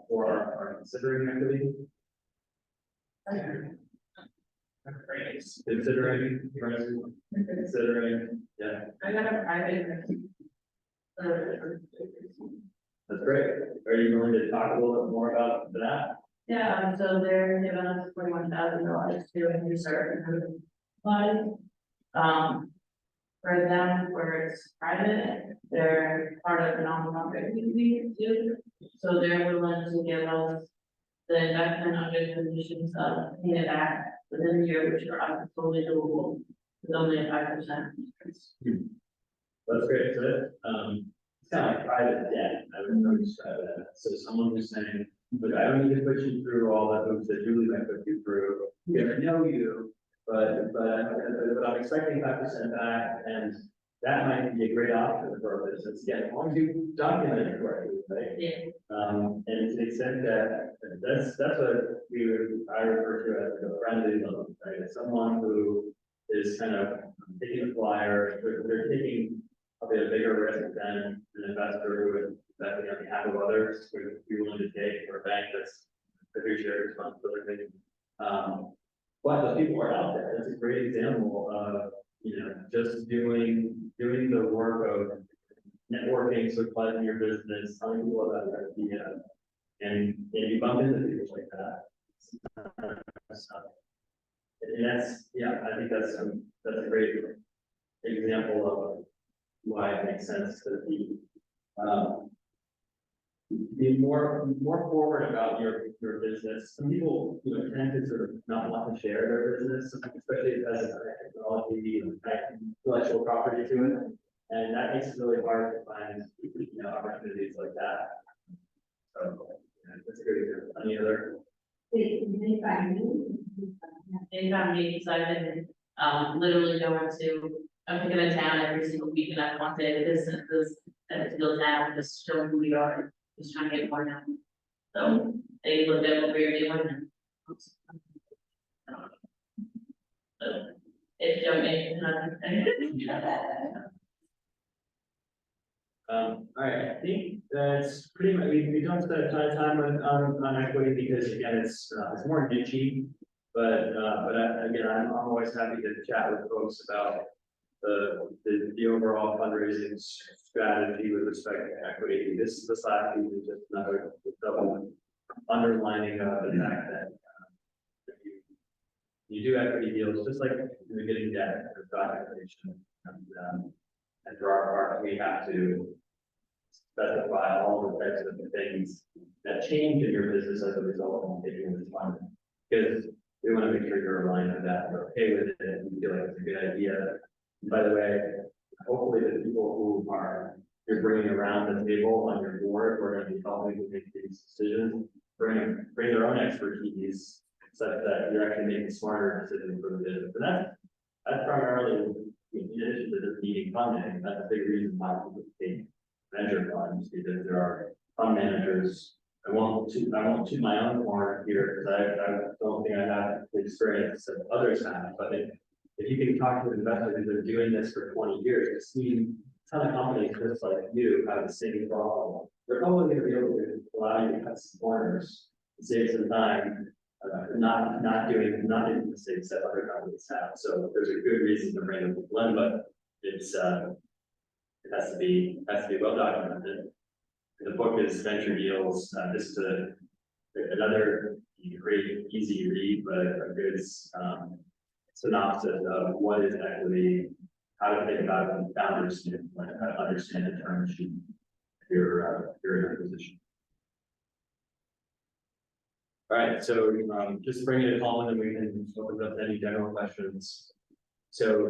Speaker 4: or are considering equity? Considering, yeah.
Speaker 9: I got a private.
Speaker 4: That's great. Are you willing to talk a little bit more about that?
Speaker 9: Yeah, so they're giving us $41,000 to research and fund. For them, where it's private, they're part of the nonprofit community too. So they're willing to give us the investment under the conditions of paying it back within the year, which are totally doable. With only a 5%.
Speaker 4: That's great. So it's kind of like private debt. I would describe that. So someone who's saying, look, I don't need to put you through all the hoops that Julie might put you through. I know you, but I'm expecting 5% back, and that might be a great option for our business. Yeah, as long as you document it correctly, right?
Speaker 9: Yeah.
Speaker 4: And to the extent that that's what I refer to as a friendly loan, right? It's someone who is kind of taking a flyer, they're taking probably a bigger risk than an investor who is investing on behalf of others, would be willing to take, or a bank that's fiduciary responsibility. But the people are out there. That's a great example of, just doing the work of networking, socializing your business, telling people about your idea, and you bump into people like that. And that's, I think that's a great example of why it makes sense to be more forward about your business. Some people, tend to sort of not want to share their business, especially if it has a technology and intellectual property to it. And that makes it really hard to find, opportunities like that. So that's a good example. Any other?
Speaker 9: They found me because I've been literally going to, I'm picking a town every single week, and I want to businesses that feel down, just show who we are, just trying to get more down. So they look at what we're doing and so it's donating nothing.
Speaker 4: All right, I think that's pretty much, we don't spend a ton of time on equity because again, it's more niche-y, but again, I'm always happy to chat with folks about the overall fundraising strategy with respect to equity. This last week is just another double underlining of the fact that you do equity deals just like you're getting debt or documentation, and for our part, we have to specify all the types of things that change in your business as a result of taking this money. Because we want to make sure you're aligned with that, you're okay with it, and you feel like it's a good idea. And by the way, hopefully the people who you're bringing around the table on your board, who are going to be helping to make these decisions, bring their own expertise, such that you're actually making smarter decisions for the business. And that's primarily, in addition to just needing funding, that's a big reason why people take venture funds, because there are fund managers. I won't toot my own horn here, because I don't think I have the experience that others have, but if you can talk to investors who've been doing this for 20 years, I've seen a ton of companies just like you have the same problem. They're probably going to be able to allow you to cut some corners, save some time, not doing the mistakes that other companies have. So there's a good reason to bring up the blend, but it has to be well documented. The book is Venture Deals. This is another great, easy read, but a good synopsis of what is equity, how to think about it from founders standpoint, how to understand the term sheet if you're in a position. All right, so just bring it home and then we can open up any general questions. So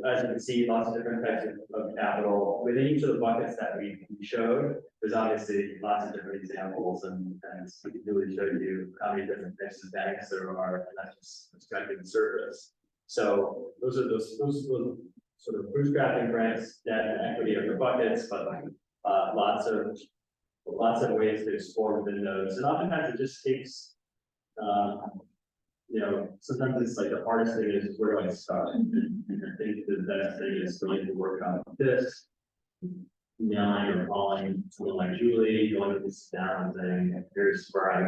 Speaker 4: as you can see, lots of different types of capital. Within each of the buckets that we showed, there's obviously lots of different examples, and we can really show you how many different types of banks there are, and that's just scratching the surface. So those are those sort of bootstrapping grants, debt, and equity are the buckets, but lots of ways to explore within those. And oftentimes it just takes, sometimes it's like the hardest thing is where do I start? And I think the best thing is going to work on this, emailing or calling someone like Julie, going to sit down and saying, here's where I'm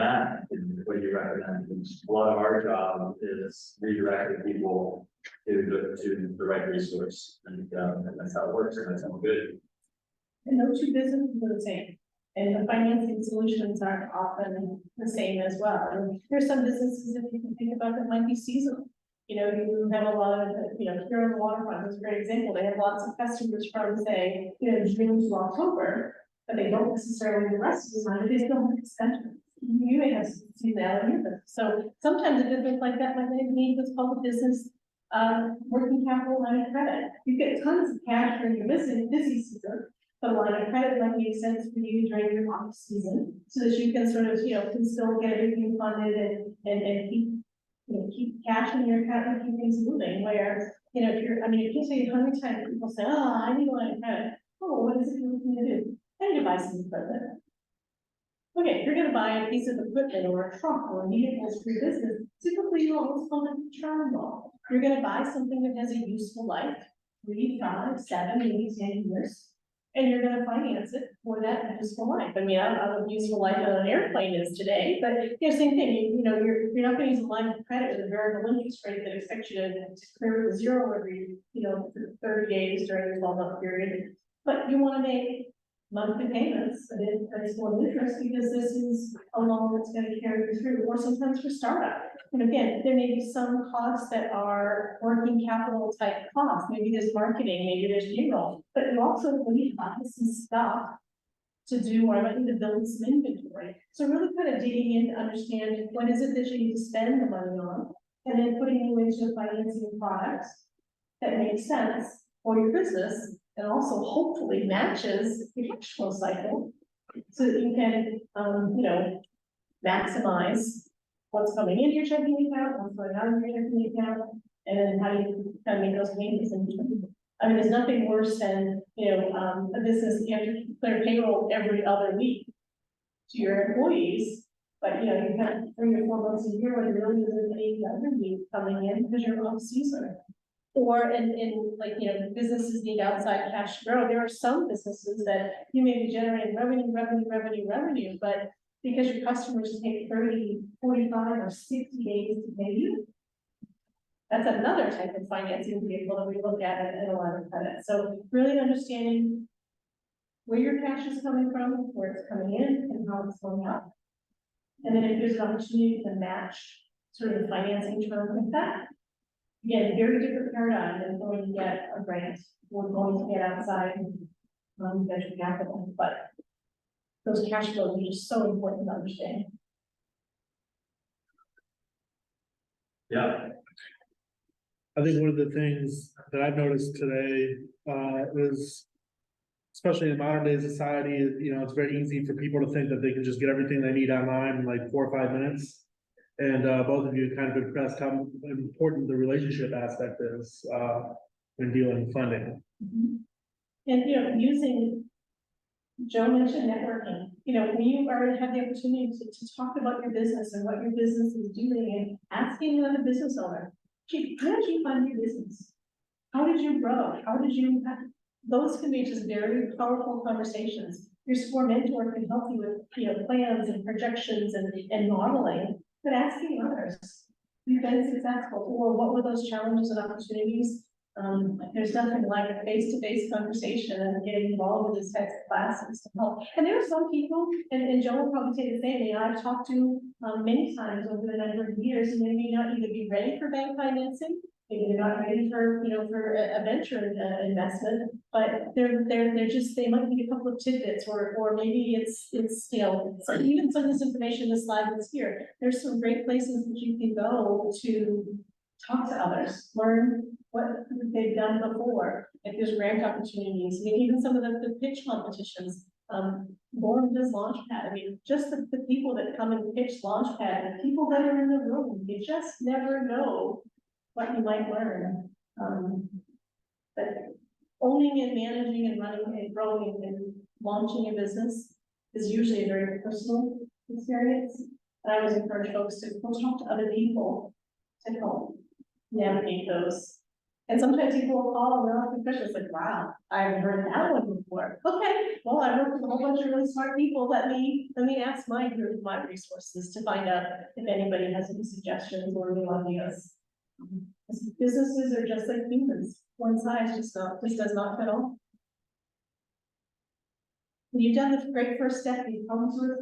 Speaker 4: at, and what do you recommend? And a lot of our job is redirecting people to the right resource, and that's how it works, and that's how good
Speaker 2: And no two businesses are the same. And the financing solutions aren't often the same as well. And there's some businesses that you can think about that might be seasonal. You know, you have a lot of, you know, here on the waterfront is a great example. They have lots of customers from, say, you know, June to October, but they don't necessarily the rest of the time, they still have expenses. You may have seasonality in it. So sometimes a business like that might need what's called a business working capital line of credit. You get tons of cash during your busy season. The line of credit might make sense for you during your off season, so that you can sort of, you know, can still get everything funded and keep, you know, keep cash in your account and keep things moving. Where, you know, if you're, I mean, if you say how many times people say, oh, I need a line of credit. Oh, what is it you're looking to do? I need to buy some equipment. Okay, if you're gonna buy a piece of equipment or a truck or vehicles for your business, typically you almost call it a term loan. You're gonna buy something that has a useful life, 3, 5, 7, maybe 10 years. And you're gonna finance it for that useful life. I mean, I don't know what useful life on an airplane is today, but you know, same thing, you know, you're not gonna use a line of credit with a variable interest rate that expects you to clear to zero every, you know, for 30 days during the 12-month period. But you wanna make monthly payments at principal and interest, because this is a loan that's gonna carry you through, or sometimes for startup. And again, there may be some costs that are working capital type costs, maybe there's marketing, maybe there's payroll, but you also need some stuff to do, or I might need to build some inventory. So really kind of digging in to understand what is it that you need to spend the money on, and then putting you into financing products that make sense for your business, and also hopefully matches your cash flow cycle, so that you can, you know, maximize what's coming into your checking account, what's going out of your checking account, and then how you kind of make those payments in between. I mean, there's nothing worse than, you know, a business, you have to clear payroll every other week to your employees, but you know, you have 3 or 4 months a year when there really isn't any revenue coming in because you're off season. Or in like, you know, businesses need outside cash to grow. There are some businesses that you may be generating revenue, but because your customers take 30, 45, or 60 days to pay you, that's another type of financing vehicle that we look at in a line of credit. So really understanding where your cash is coming from, where it's coming in, and how it's going out. And then if there's an opportunity to match sort of the financing term with that, again, very different paradigm than going to get a grant or going to get outside venture capital, but those cash flows are just so important to understand.
Speaker 4: Yeah.
Speaker 1: I think one of the things that I've noticed today, is, especially in modern day society, you know, it's very easy for people to think that they can just get everything they need online in like 4 or 5 minutes. And both of you kind of impressed how important the relationship aspect is when dealing with funding.
Speaker 2: And you know, using, Joe mentioned networking. You know, when you already have the opportunity to talk about your business and what your business is doing, and asking another business owner, gee, how did you find your business? How did you grow? How did you? Those can be just very powerful conversations. Your SCORE mentor can help you with, you know, plans and projections and modeling. But asking others, you've been successful, or what were those challenges and opportunities? There's nothing like a face-to-face conversation and getting involved in these types of classes to help. And there are some people, and Joe will probably say the same thing, I've talked to many times over the number of years, and they may not either be ready for bank financing, maybe they're not ready for, you know, for a venture investment, but they're just, they might need a couple of tidbits, or maybe it's, you know, so even some of this information, this slide that's here, there's some great places that you can go to talk to others, learn what they've done before, if there's grant opportunities, I mean, even some of the pitch competitions, Born does Launchpad. I mean, just the people that come and pitch Launchpad, the people that are in the room, you just never know what you might learn. But owning and managing and running and growing and launching a business is usually a very personal experience. And I always encourage folks to talk to other people to help navigate those. And sometimes people will call and they'll ask questions like, wow, I haven't heard that one before. Okay, well, I work with a whole bunch of really smart people. Let me ask my group, my resources, to find out if anybody has any suggestions or new ideas. Businesses are just like humans. One size just does not fit all. you've done the great first step, you've come to it.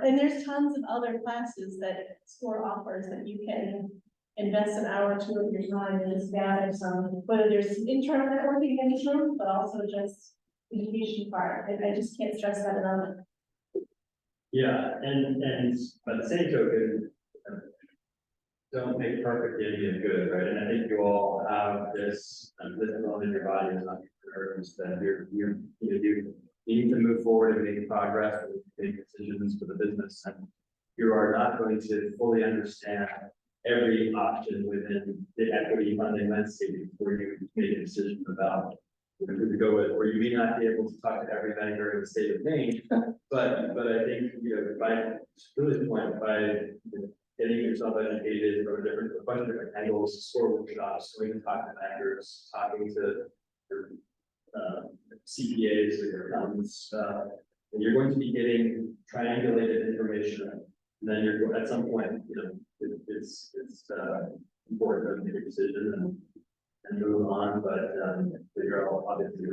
Speaker 2: And there's tons of other classes that SCORE offers that you can invest an hour or two of your time and just gather some, whether there's internal networking in this room, but also just the education part. And I just can't stress that enough.
Speaker 4: Yeah, and by the same token, don't make perfect the enemy of good, right? And I think you all have this, this element in your body as entrepreneurs that you need to move forward and make progress, and make decisions for the business, and you are not going to fully understand every option within the equity funding landscape before you make a decision about who to go with, or you may not be able to talk to every banker in the state of Maine, but I think, by Julie's point, by getting yourself educated from a bunch of different angles, SCORE workshops, going to talk to bankers, talking to your CPAs or your accountants, and you're going to be getting triangulated information. And then you're at some point, it's important to make a decision and move on, but you're all obviously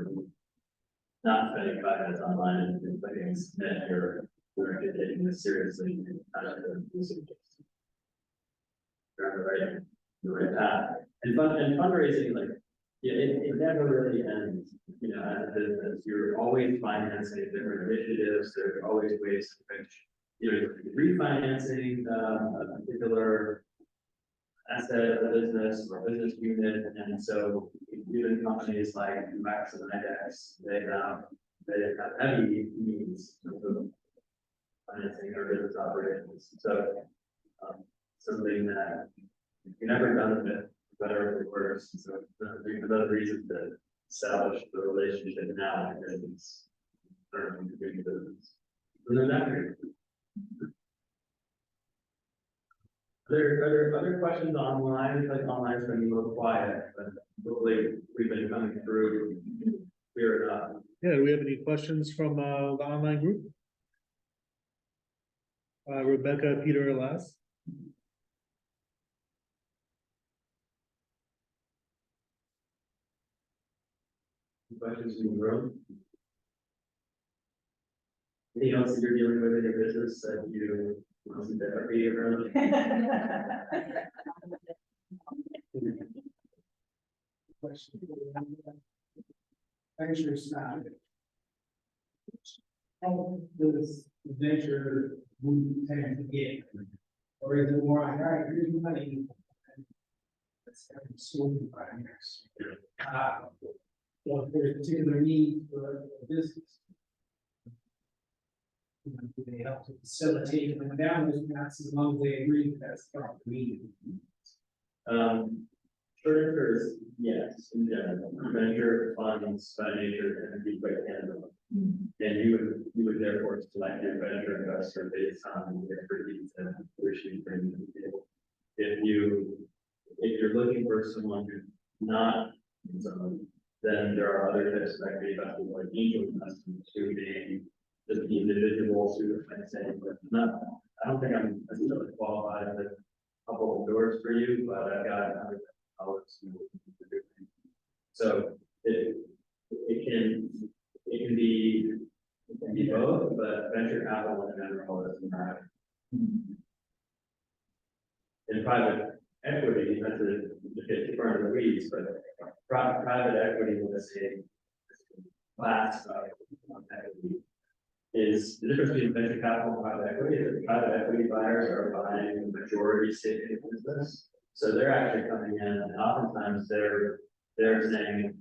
Speaker 4: not spending 5 minutes online and clicking submit, you're taking this seriously and kind of you're on the right path. And fundraising, like, it never really ends, as a business. You're always financing different initiatives, there are always ways in which refinancing a particular asset of the business or business unit, and so even companies like Max and IDEX, they have heavy needs of financing their business operations. So something that you never done it better or worse. So there's another reason to establish the relationship now, because it's learning to do business. And then that Are there other questions online? Like online has been a little quiet, but hopefully we've been coming through clear enough.
Speaker 1: Yeah, do we have any questions from the online group? Rebecca, Peter, or Les?
Speaker 4: Questions in the room? Anything else that you're dealing with in your business that you want to therapy around?
Speaker 14: Ventures now. Does the venture we tend to get, or is it more like, all right, here's money? Let's have it sold by next. Or if there's a particular need for a business. Do they help to facilitate them down those paths as long as they agree that that's part of the meeting?
Speaker 4: Short answer is yes, in general. Venture funds by nature and be quite tangible. And you would therefore select your venture investor based on the expertise and wishing bring to the table. If you're looking for someone who's not in someone, then there are other types of equity investors like angel investors who may just the individuals who are saying, but not, I don't think I'm necessarily qualified to couple of doors for you, but I've got $100,000. So it can be both, but venture capital in general is not. In private equity, that's a get too far in the weeds, but private equity was a class of equity. Is the difference between venture capital and private equity is that private equity buyers are buying the majority stake in the business. So they're actually coming in, and oftentimes they're saying,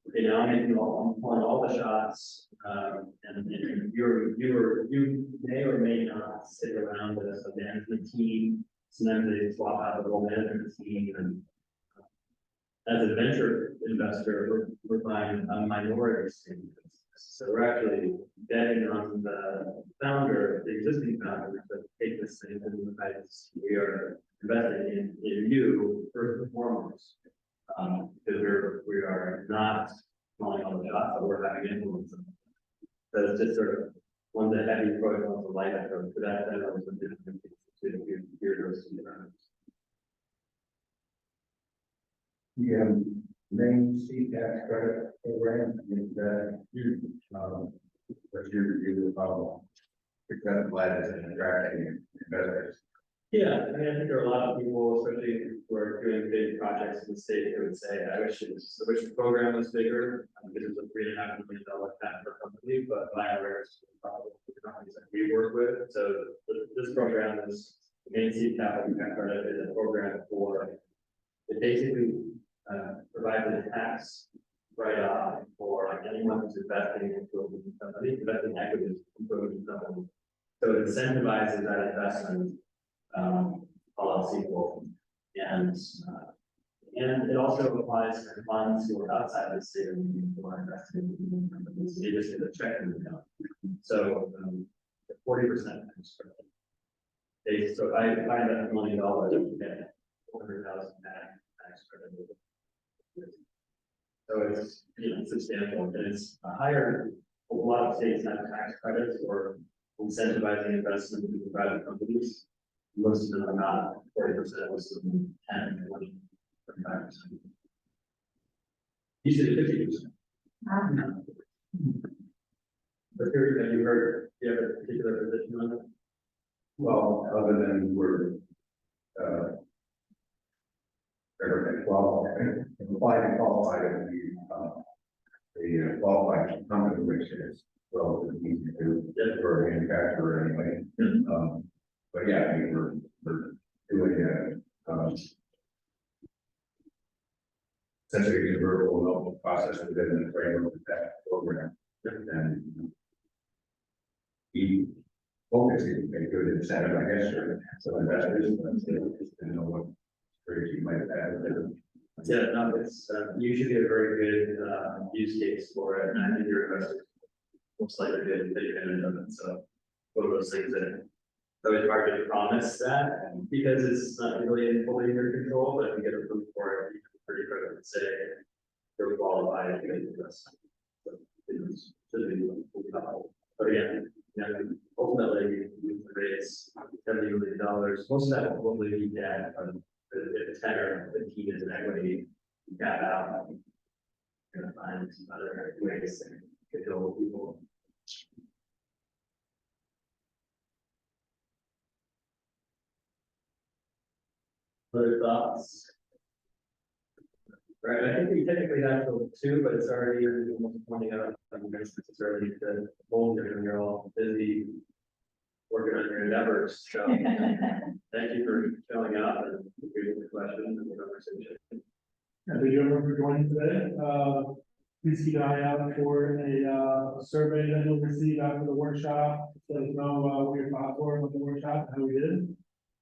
Speaker 4: okay, now I'm pulling all the shots, and you may or may not sit around as a management team. Sometimes they swap out the whole management team, and as a venture investor, we're buying a minority stake. So we're actually betting on the founder, the existing founder, to take this thing and we are investing in you first and foremost. Because we are not calling on the shots, but we're having influence. So it's just sort of one of the heavy protocols of life approach. For that, I was
Speaker 7: Yeah. main seat tax credit program is that what's your review of success ladders and attracting investors?
Speaker 4: Yeah, I mean, I think there are a lot of people, especially who are doing big projects in the state, who would say, I wish the program was bigger. This is a $3.5 million cap per company, but by and large, probably the companies that we work with. So this program is, the main seed capital credit is a program for, it basically provides a tax write-off for anyone who's investing into a company, investing equities into a company. So it incentivizes that investment, all else equal. And it also applies to funds who are outside the state of New York who are investing in companies. They just get a check in the mail. So 40%. So if I invest $1 million, you get 400,000 tax credit. So it's, you know, substantial, and it's a higher, a lot of states have tax credits or incentivizing investment in private companies. Most of them are not 40%, most of them 10, 20, 35%. Usually 50%. But here, have you heard, do you have a particular position on it?
Speaker 7: Well, other than we're, qualified as the qualified company, which is relatively easy to do for a manufacturer anyway. But yeah, I mean, we're doing essentially a vertical development process within the framework of that program. And we focus is a good incentive, I guess, for some investors, but still, just to know what securities you might have had.
Speaker 4: Yeah, no, it's usually a very good use case for it, and I think your investors most likely did take advantage of it. So one of those things that it's always hard to promise that because it's not really fully in your control, but if you get approved for it, you can pretty quickly say you're qualified to get this. But again, you know, ultimately we raise $70 million. Most of that will probably be debt, but if 10 or 15 is an equity, you got out. You're gonna find other ways to control people. Other thoughts? Right, I think we typically have till 2, but it's already almost 20 out. It's already the whole different. You're all busy working on your endeavors. So thank you for showing up and reading the questions and the conversation.
Speaker 1: Thank you everyone for joining today. Please keep an eye out for a survey that you'll receive after the workshop. Let us know what your thoughts were on the workshop and how we did.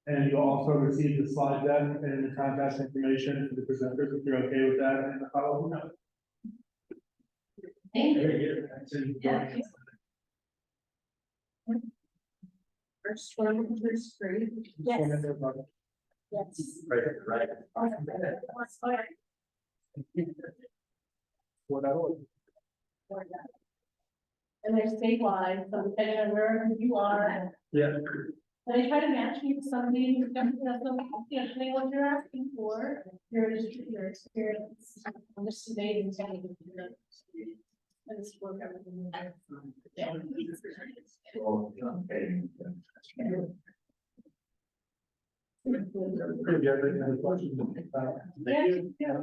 Speaker 1: And you'll also receive the slide deck and the contact information for the presenters if you're okay with that and the follow-up note.
Speaker 2: Thank you.
Speaker 1: Yeah.
Speaker 2: First one, first grade. Yes. Yes.
Speaker 4: Right.
Speaker 2: And they're statewide, so depending on where you are.
Speaker 4: Yeah.
Speaker 2: And I try to match you with somebody who's definitely has no questioning what you're asking for, your industry, your experience, on this today and telling you. And this work everything. Yeah.
Speaker 1: Thank you.
Speaker 2: Yeah.